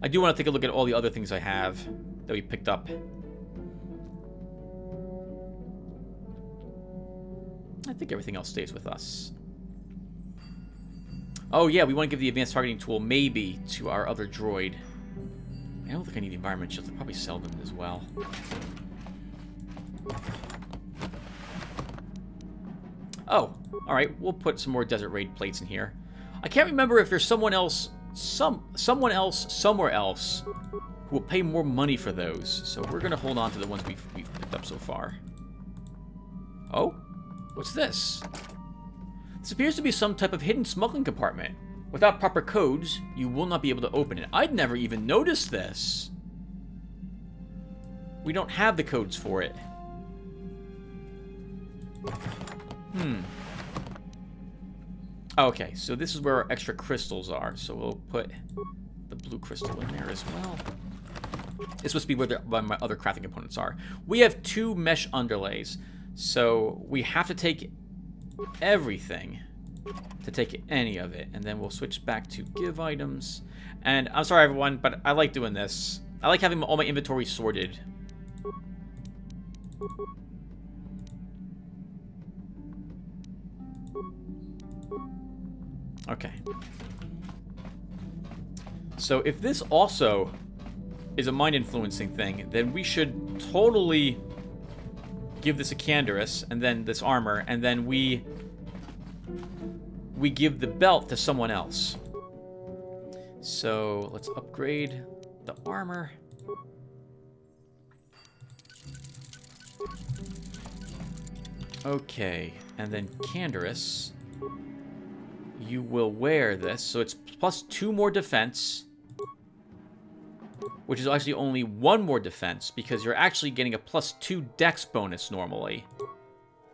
I do want to take a look at all the other things I have that we picked up. I think everything else stays with us. Oh yeah, we want to give the advanced targeting tool maybe to our other droid. I don't think I need the environment shields. I'll probably sell them as well. Oh, alright. We'll put some more Desert Raid plates in here. I can't remember if there's someone else somewhere else who will pay more money for those. So we're going to hold on to the ones we've picked up so far. Oh? What's this? This appears to be some type of hidden smuggling compartment. Without proper codes, you will not be able to open it. I'd never even noticed this. We don't have the codes for it. Okay, so this is where our extra crystals are. So we'll put the blue crystal in there as well. It's supposed to be where my other crafting components are. We have 2 mesh underlays. So we have to take everything to take any of it. And then we'll switch back to give items. And I'm sorry, everyone, but I like doing this. I like having all my inventory sorted. Okay. So if this also is a mind-influencing thing, then we should totally give this a Canderous, and then this armor, and then we give the belt to someone else. So let's upgrade the armor. Okay, and then Canderous, you will wear this, so it's plus 2 more defense, which is actually only 1 more defense, because you're actually getting a plus 2 dex bonus normally.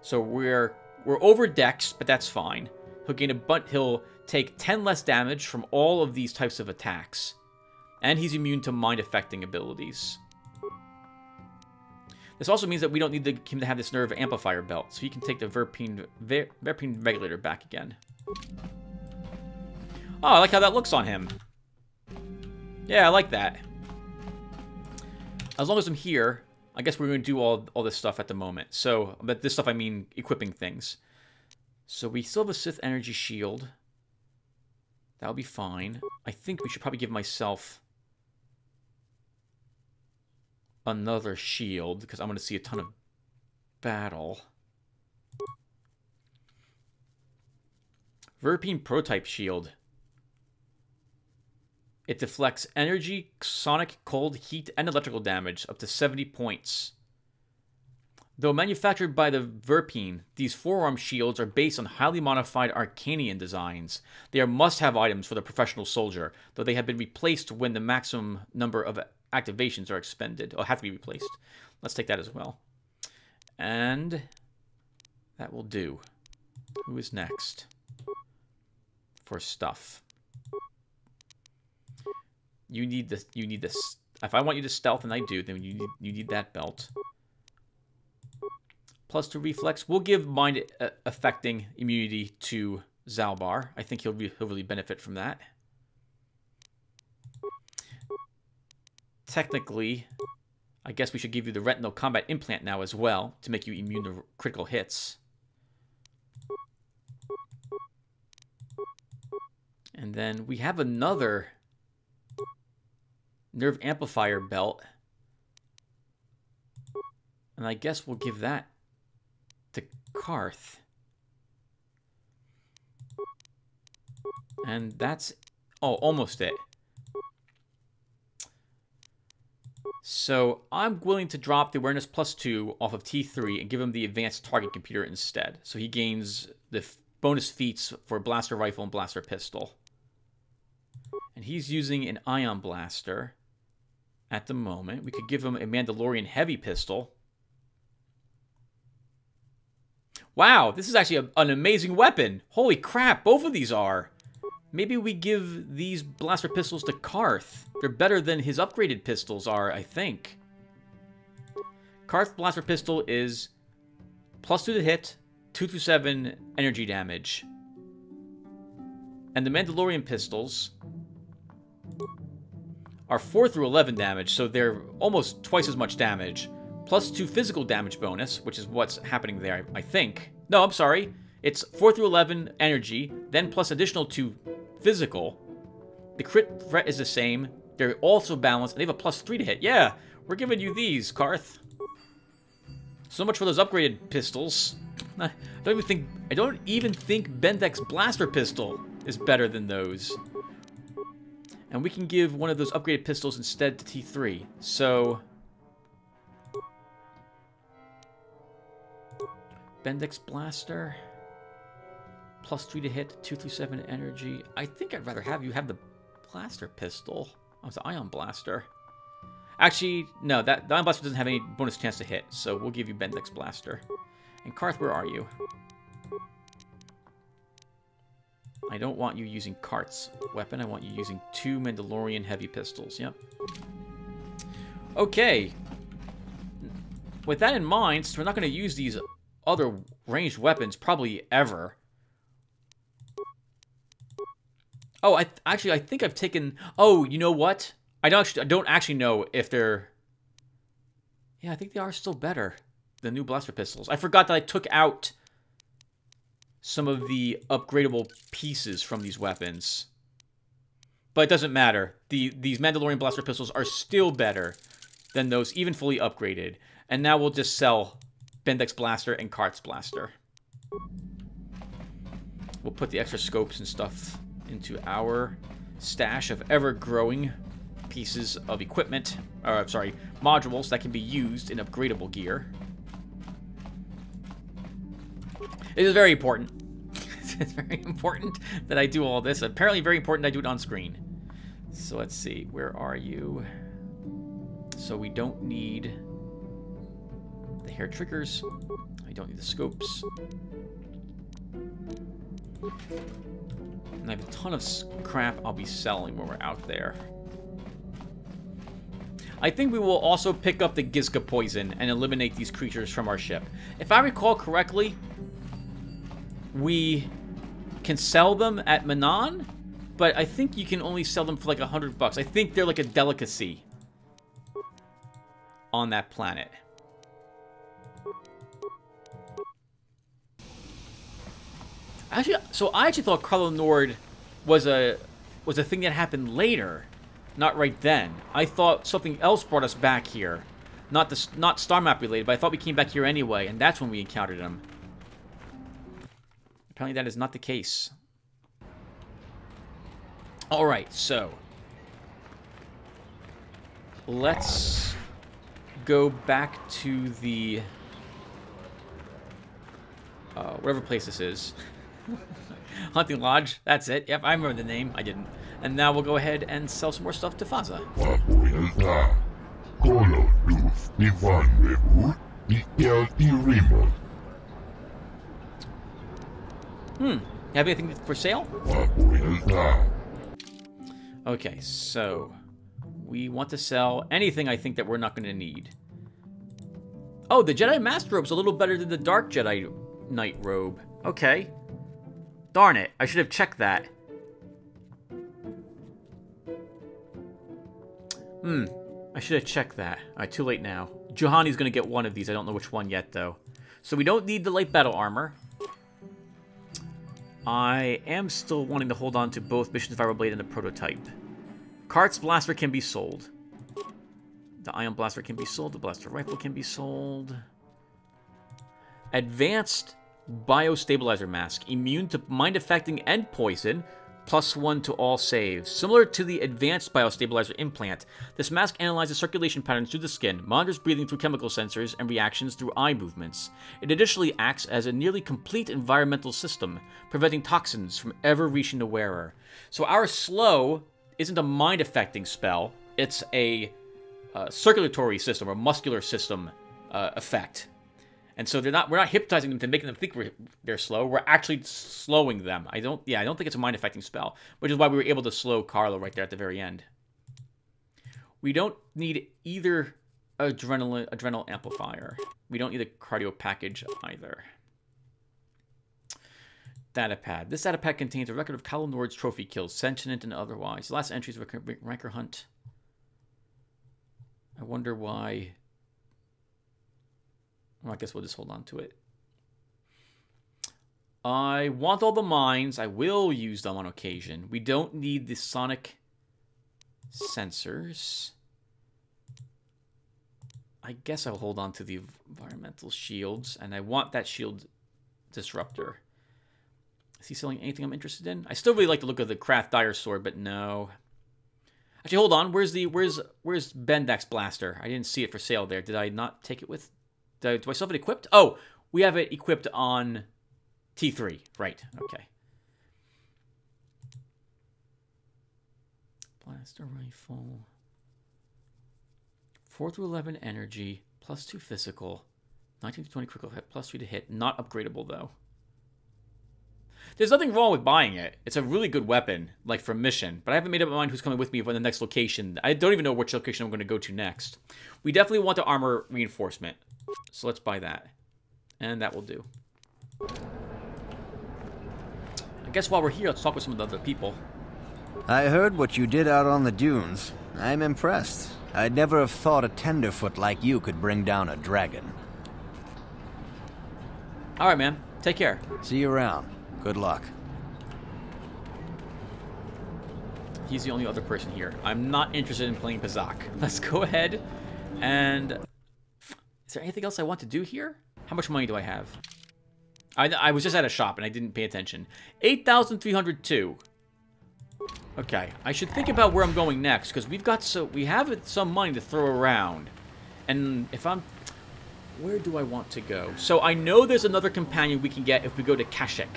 So we're over dex, but that's fine. He'll take 10 less damage from all of these types of attacks. And he's immune to mind-affecting abilities. This also means that we don't need him to have this nerve amplifier belt, so he can take the Verpine regulator back again. Oh, I like how that looks on him. Yeah, I like that. As long as I'm here, I guess we're going to do all this stuff at the moment. So, but this stuff I mean equipping things. So we still have a Sith energy shield. That'll be fine. I think we should probably give myself another shield, because I'm going to see a ton of battle. Verpine prototype shield. It deflects energy, sonic, cold, heat, and electrical damage up to 70 points. Though manufactured by the Verpine, these forearm shields are based on highly modified Arcanian designs. They are must-have items for the professional soldier, though they have been replaced when the maximum number of activations are expended, or have to be replaced. Let's take that as well. And that will do. Who is next? For stuff. You need this. You need this. If I want you to stealth, and I do, then you need that belt. Plus 2 reflex. We'll give mind affecting immunity to Zalbar. I think he'll really benefit from that. Technically, I guess we should give you the retinal combat implant now as well to make you immune to critical hits. And then we have another nerve amplifier belt. And I guess we'll give that to Karth. And that's... oh, almost it. So I'm willing to drop the awareness plus 2 off of T3 and give him the advanced target computer instead. So he gains the bonus feats for blaster rifle and blaster pistol. And he's using an ion blaster at the moment. We could give him a Mandalorian heavy pistol. Wow, this is actually an amazing weapon. Holy crap, both of these are. Maybe we give these blaster pistols to Karth. They're better than his upgraded pistols are, I think. Karth's blaster pistol is +2 to hit, 2 through 7 energy damage. And the Mandalorian pistols are 4 through 11 damage, so they're almost twice as much damage. +2 physical damage bonus, which is what's happening there, I think. No, I'm sorry. It's 4 through 11 energy, then plus additional 2 physical. The crit threat is the same. They're also balanced, and they have a +3 to hit. Yeah, we're giving you these, Karth. So much for those upgraded pistols. I don't even think Bendek's blaster pistol is better than those. And we can give one of those upgraded pistols instead to T3. So Bendek's blaster, +3 to hit, 2 through 7 energy. I think I'd rather have you have the blaster pistol. Oh, it's the ion blaster. Actually, no, the ion blaster doesn't have any bonus chance to hit, so we'll give you Bendek's blaster. And Karth, where are you? I don't want you using Karth's weapon. I want you using 2 Mandalorian heavy pistols. Yep. Okay. With that in mind, since we're not going to use these other ranged weapons probably ever. Oh, I think I've taken... Oh, you know what? I don't actually know if they're... Yeah, I think they are still better than new blaster pistols. I forgot that I took out some of the upgradable pieces from these weapons. But it doesn't matter. These Mandalorian blaster pistols are still better than those, even fully upgraded. And now we'll just sell Bendek's blaster and Karth's blaster. We'll put the extra scopes and stuff into our stash of ever-growing pieces of equipment. Or, sorry, modules that can be used in upgradable gear. It is very important. It's very important that I do all this. Apparently very important I do it on screen. So let's see. Where are you? So we don't need the hair triggers. I don't need the scopes. And I have a ton of crap I'll be selling when we're out there. I think we will also pick up the Gizka poison and eliminate these creatures from our ship. If I recall correctly, we can sell them at Manon, but I think you can only sell them for like $100. I think they're like a delicacy on that planet. Actually, so I actually thought Carlo Nord was a thing that happened later, not right then. I thought something else brought us back here, not star map related, but I thought we came back here anyway, and that's when we encountered him. Apparently that is not the case. All right, so let's go back to the whatever place this is. Hunting Lodge, that's it. Yep, I remember the name. I didn't. And now we'll go ahead and sell some more stuff to Faza. You have anything for sale? Okay, so we want to sell anything I think that we're not going to need. Oh, the Jedi Master robe's a little better than the Dark Jedi Knight robe. Okay. Darn it, I should have checked that. I should have checked that. Alright, too late now. Juhani's going to get one of these. I don't know which one yet, though. So we don't need the light battle armor. I am still wanting to hold on to both Mission Survivor Blade and the prototype. Karth's blaster can be sold. The ion blaster can be sold. The blaster rifle can be sold. Advanced Biostabilizer mask. Immune to mind affecting and poison. +1 to all saves. Similar to the Advanced Biostabilizer implant, this mask analyzes circulation patterns through the skin, monitors breathing through chemical sensors, and reactions through eye movements. It additionally acts as a nearly complete environmental system, preventing toxins from ever reaching the wearer. So our slow isn't a mind-affecting spell, it's a circulatory system or muscular system effect. And so we're not hypnotizing them to making them think they're slow. We're actually slowing them. I don't think it's a mind affecting spell, which is why we were able to slow Carlo right there at the very end. We don't need either adrenal amplifier. We don't need a cardio package either. Datapad. This datapad contains a record of Calo Nord's trophy kills, sentient and otherwise. The last entries of a ranker hunt. I wonder why. Well, I guess we'll just hold on to it. I want all the mines. I will use them on occasion. We don't need the sonic sensors. I guess I'll hold on to the environmental shields, and I want that shield disruptor. Is he selling anything I'm interested in? I still really like the look of the Craft Dire sword, but no. Actually, hold on. Where's Bendak's blaster? I didn't see it for sale there. Did I not take it with? Do I still have it equipped? Oh, we have it equipped on T3. Right. Okay. Blaster rifle. 4 through 11 energy, plus 2 physical, 19 to 20 critical hit, plus 3 to hit. Not upgradable though. There's nothing wrong with buying it. It's a really good weapon, like for mission. But I haven't made up my mind who's coming with me for the next location. I don't even know which location I'm going to go to next. We definitely want the armor reinforcement. So let's buy that. And that will do. I guess while we're here, let's talk with some of the other people. I heard what you did out on the dunes. I'm impressed. I'd never have thought a tenderfoot like you could bring down a dragon. Alright, man. Take care. See you around. Good luck. He's the only other person here. I'm not interested in playing Pazak. Let's go ahead and... Is there anything else I want to do here? How much money do I have? I was just at a shop and I didn't pay attention. 8,302. Okay, I should think about where I'm going next because we have some money to throw around. And if I'm... Where do I want to go? So I know there's another companion we can get if we go to Kashyyyk.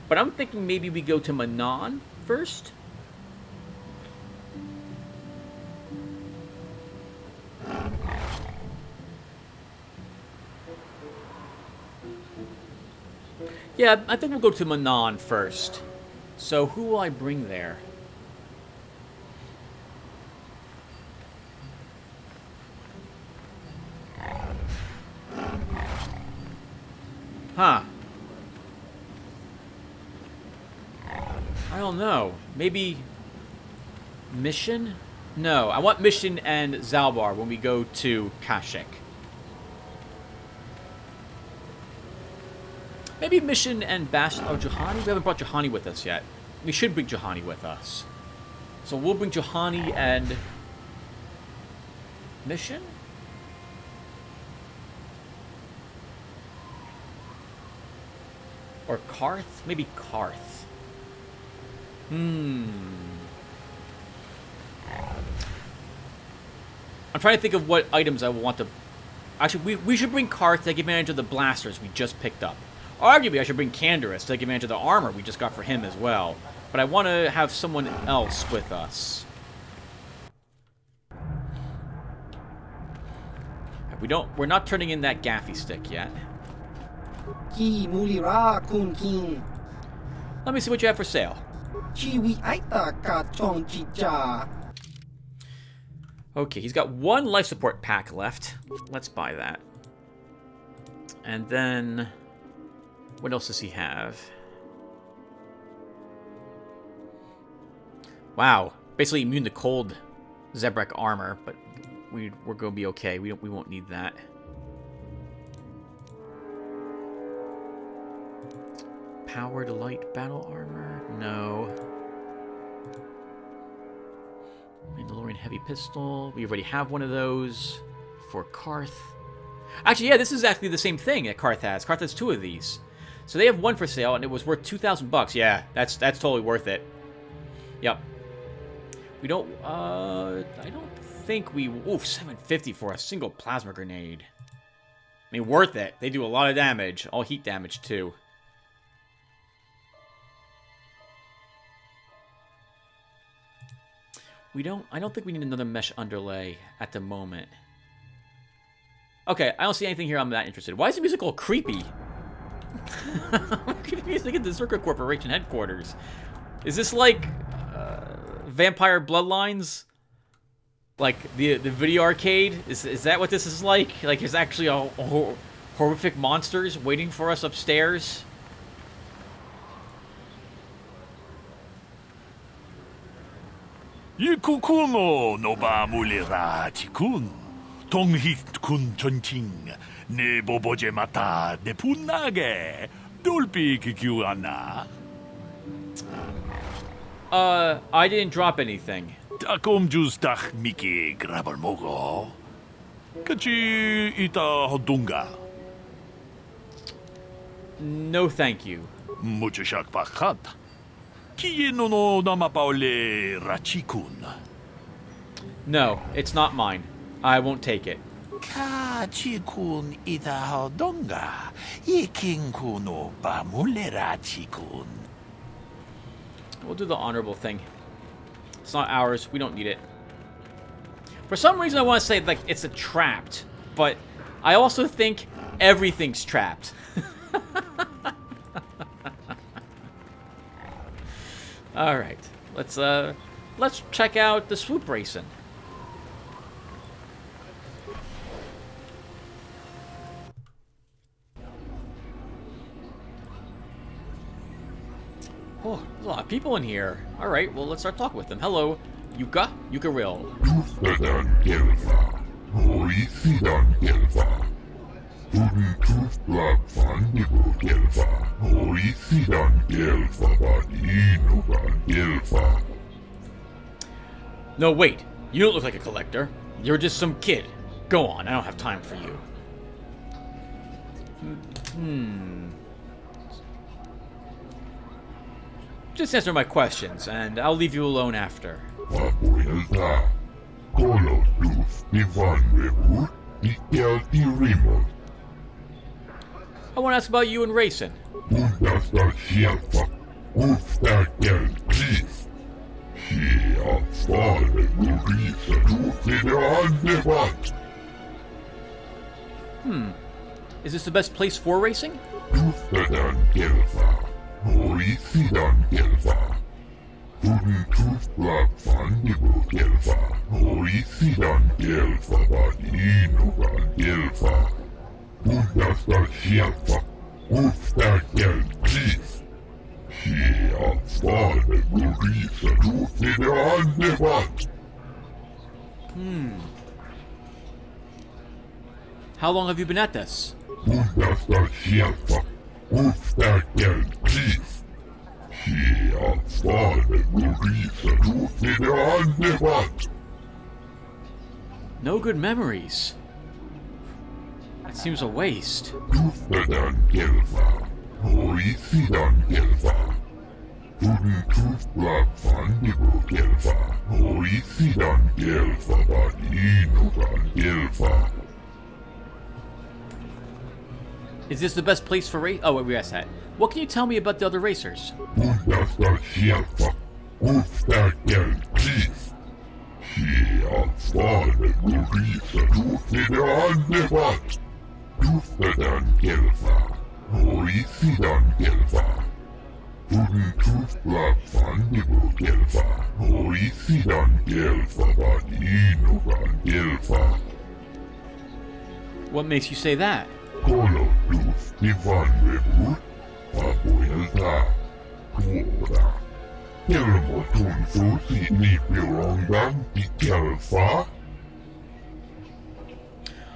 But I'm thinking maybe we go to Manon first. Yeah, I think we'll go to Manon first. So who will I bring there? Huh. I don't know. Maybe Mission? No, I want Mission and Zalbar when we go to Kashyyyk. Maybe Mission and Bash... Oh, Juhani? We haven't brought Juhani with us yet. We should bring Juhani with us. So we'll bring Juhani and... Mission? Or Karth? Maybe Karth. I'm trying to think of what items I want to... Actually, we should bring Karth to take advantage of the blasters we just picked up. Arguably, I should bring Canderous to take advantage of the armor we just got for him as well. But I want to have someone else with us. We're not turning in that gaffy stick yet. Let me see what you have for sale. Okay, he's got one life support pack left. Let's buy that. And then... What else does he have? Wow. Basically immune to cold Zebrak armor, but we're going to be okay. We won't need that. Powered light battle armor? No. Mandalorian heavy pistol. We already have one of those for Karth. Actually, yeah, this is actually the same thing that Karth has. Karth has 2 of these. So they have one for sale, and it was worth 2,000 bucks. Yeah, that's totally worth it. Yep. We don't, I don't think we... Oof, 750 for a single plasma grenade. I mean, worth it. They do a lot of damage. All heat damage, too. I don't think we need another mesh underlay at the moment. Okay, I don't see anything here I'm that interested in. Why is the music all creepy? Creepy music at the Zerka Corporation headquarters. Is this like Vampire Bloodlines? Like the video arcade? Is that what this is like? Like there's actually horrific monsters waiting for us upstairs? Yikukuno no ba mulera tikun. Tonghit kun chonching. Ne boboje mata de punage. Dolpi kikiuana. I didn't drop anything. Takom justach miki grabalmogo. Kachi ita hodunga. No, thank you. Mucho shak pakhat. Kieno no namapaole rachikun. No, it's not mine. I won't take it. Kachikun ita hodunga. Ikinku no bamulera chikun. We'll do the honorable thing. It's not ours. We don't need it. For some reason, I want to say like it's a trapped, but I also think everything's trapped. All right, let's check out the swoop racing. Oh, there's a lot of people in here. All right, well, let's start talking with them. Hello, Yuka Will. No, wait. You don't look like a collector. You're just some kid. Go on, I don't have time for you. Just answer my questions, and I'll leave you alone after. I want to ask about you and racing. Is this the best place for racing? How long have you been at this? No good memories. That seems a waste. Is this the best place for race? Oh, wait, we asked that. What can you tell me about the other racers? What makes you say that?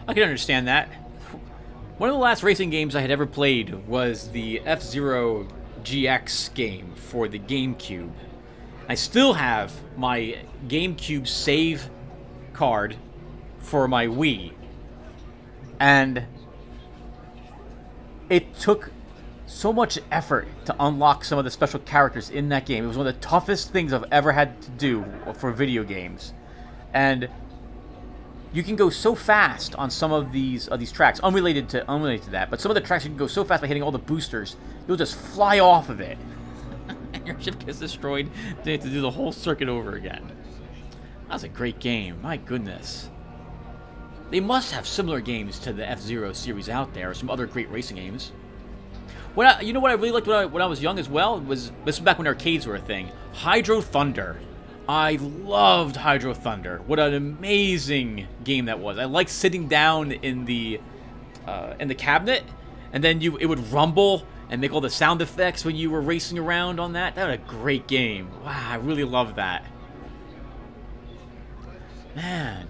I can understand that. One of the last racing games I had ever played was the F-Zero GX game for the GameCube. I still have my GameCube save card for my Wii. And it took so much effort to unlock some of the special characters in that game. It was one of the toughest things I've ever had to do for video games. And you can go so fast on some of these tracks, unrelated to that, but some of the tracks you can go so fast by hitting all the boosters, you'll just fly off of it. And your ship gets destroyed. They have to do the whole circuit over again. That was a great game. My goodness. They must have similar games to the F-Zero series out there, or some other great racing games. You know what I really liked when I was young as well? This was back when arcades were a thing. Hydro Thunder. I loved Hydro Thunder. What an amazing game that was. I liked sitting down in the cabinet, and then it would rumble and make all the sound effects when you were racing around on that. That was a great game. Wow, I really loved that. Man.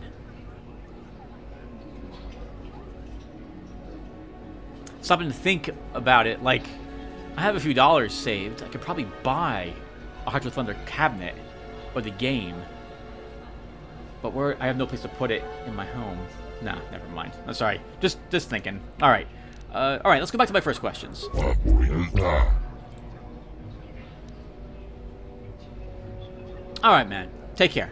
Stopping to think about it, like, I have a few dollars saved. I could probably buy a Hydro Thunder cabinet or the game. But I have no place to put it in my home. Nah, never mind. I'm sorry. Just thinking. Alright. Alright, let's go back to my first questions. Alright, man. Take care.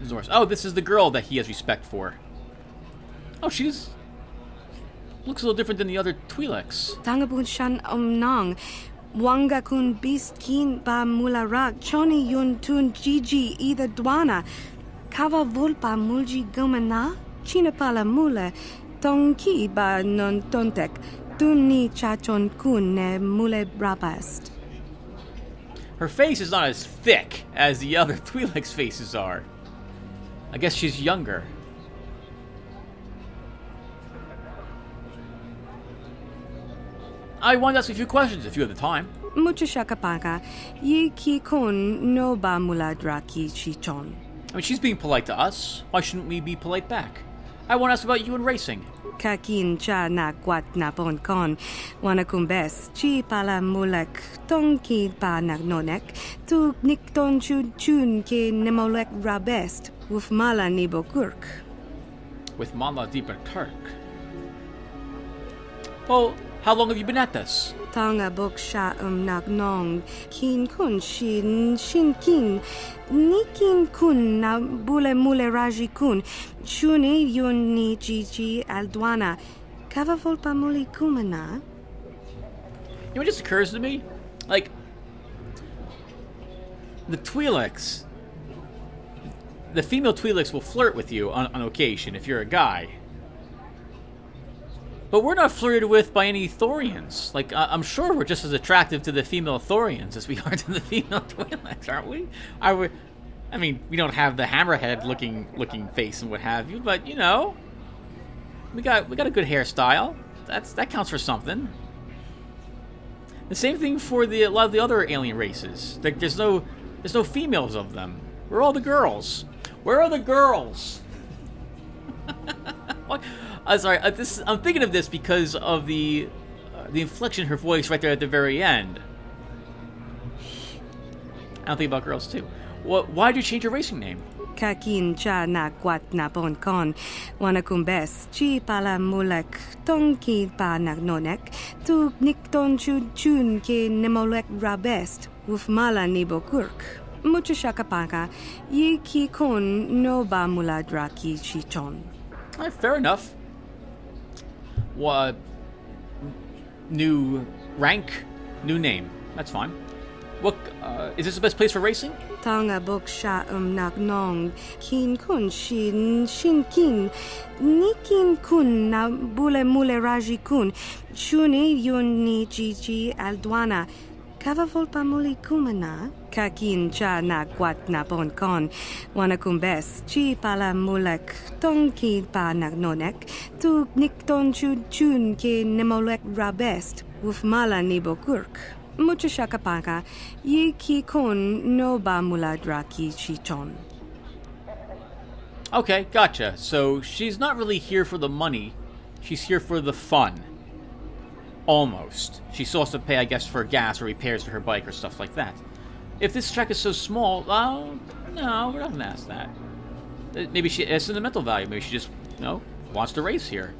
Zorus. Oh, this is the girl that he has respect for. Oh, she's... looks a little different than the other Twi'leks. Tangabun shan nong. Wanga kun beast kin ba mularak. Choni yun tun gigi either dwana. Kava vulpa mulji gumana. Chinapala mula. Tonki ba non tontek. Tunni chachon kun ne mule brabast. Her face is not as thick as the other Twi'leks' faces are. I guess she's younger. I wanted to ask a few questions if you have the time. Mucha shakapaka. Yi ki kun no ba muladra ki chichon. I mean, she's being polite to us. Why shouldn't we be polite back? I want to ask about you and racing. Kakin cha na kwat na pon kon. Wanakumbes. Chi pala mulak. Tonki pa nagnonek. Tu nikton chun ke nemolek rabest. With Mala Nibo Kurk. With Mala Nibo Kurk? Well, how long have you been at this? Tonga bok sha nagnong. Kin kun shin kin. Nikin kun na bule mule raji kun. Shuni yun ni gigi aldwana. Kava volpa muli kumana. You know what just occurs to me? Like, the Twi'leks. The female Twi'leks will flirt with you on occasion if you're a guy. But we're not flirted with by any Thorians. Like, I'm sure we're just as attractive to the female Thorians as we are to the female Twi'leks, aren't we? I mean, we don't have the hammerhead looking face and what have you, but you know, we got a good hairstyle. That counts for something. The same thing for a lot of the other alien races. Like, there's no females of them. We're all the girls. Where are the girls? What? Sorry, I'm thinking of this because of the inflection in her voice right there at the very end. I don't think about girls too. Why did you change your racing name? Kakin cha na kwat na pon kon. Wanakumbes. Chi pala mulak. Tonki pa nagnonek. Tu nikton chun ke nemolek rabest. With Mala Nibo Kurk. Mucha shakapaka. Yi ki kon no ba muladra ki chichon. Fair enough. What? New rank, new name. That's fine. What? Is this the best place for racing? Tonga bok sha nagnong. Kin kun shin kin. Nikin kun na bule mule raji kun. Shuni yun ni gigi aldwana. Kava volpa muli kumana. Kakin cha na kwat na pon kon. Wanakumbes. Chi pala mulak. Tonki pa nagnonek. Tu nikton chun ke nemolek rabest. With Mala Nibo Kurk. Mucha shakapaka. Yi ki kon no ba muladra ki chichon. Okay, gotcha. So she's not really here for the money. She's here for the fun. Almost. She still has to pay, I guess, for gas or repairs for her bike or stuff like that. If this track is so small, no, we're not gonna ask that. Maybe it's sentimental value. Maybe she just, wants to race here.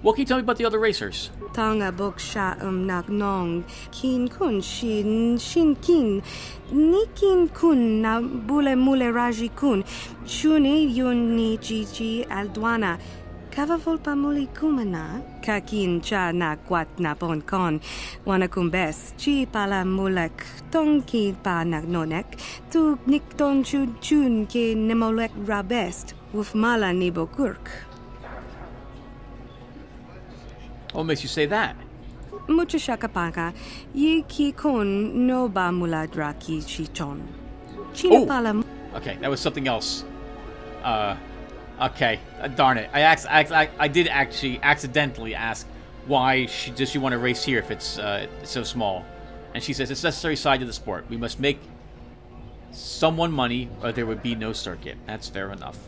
What can you tell me about the other racers? Tonga bok sha nagnong. Kin kun shin kin. Nikin kun na bule mule raji kun. Shuni yun ni gigi aldwana. Kavavolpa muli kumana, kakin cha na kwat na pon kon, wanakumbes, chi pala mulek, tonki pa nagnonek, tu nikton chun ke nemolek rabest, wuf mala nibo kurk. What makes you say that? Mucha shakapaka, ye ki kon no ba muladra ki chichon. China pala. Okay, that was something else. Okay, darn it. I did actually accidentally ask why does she want to race here if it's so small. And she says it's a necessary side of the sport. We must make someone money or there would be no circuit. That's fair enough.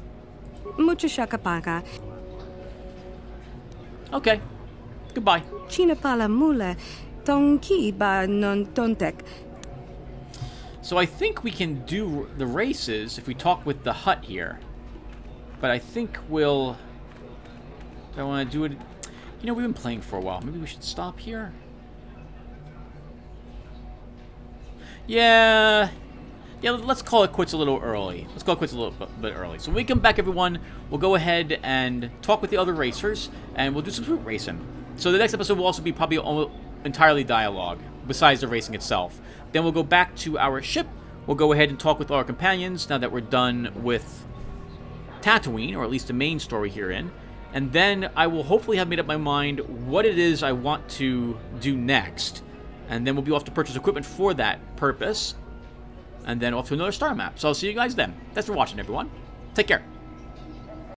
Mucha shakapaka. Okay, goodbye. China pala mule, tonki ba non tontek. So I think we can do the races if we talk with the hut here. But I think we'll... Do I want to do it... You know, we've been playing for a while. Maybe we should stop here? Yeah, let's call it quits a little early. Let's call it quits a little bit early. So when we come back, everyone, we'll go ahead and talk with the other racers, and we'll do some route racing. So the next episode will also be probably almost entirely dialogue, besides the racing itself. Then we'll go back to our ship. We'll go ahead and talk with our companions now that we're done with Tatooine, or at least the main story herein. And then I will hopefully have made up my mind what it is I want to do next. And then we'll be off to purchase equipment for that purpose. And then off to another star map. So I'll see you guys then. Thanks for watching, everyone. Take care.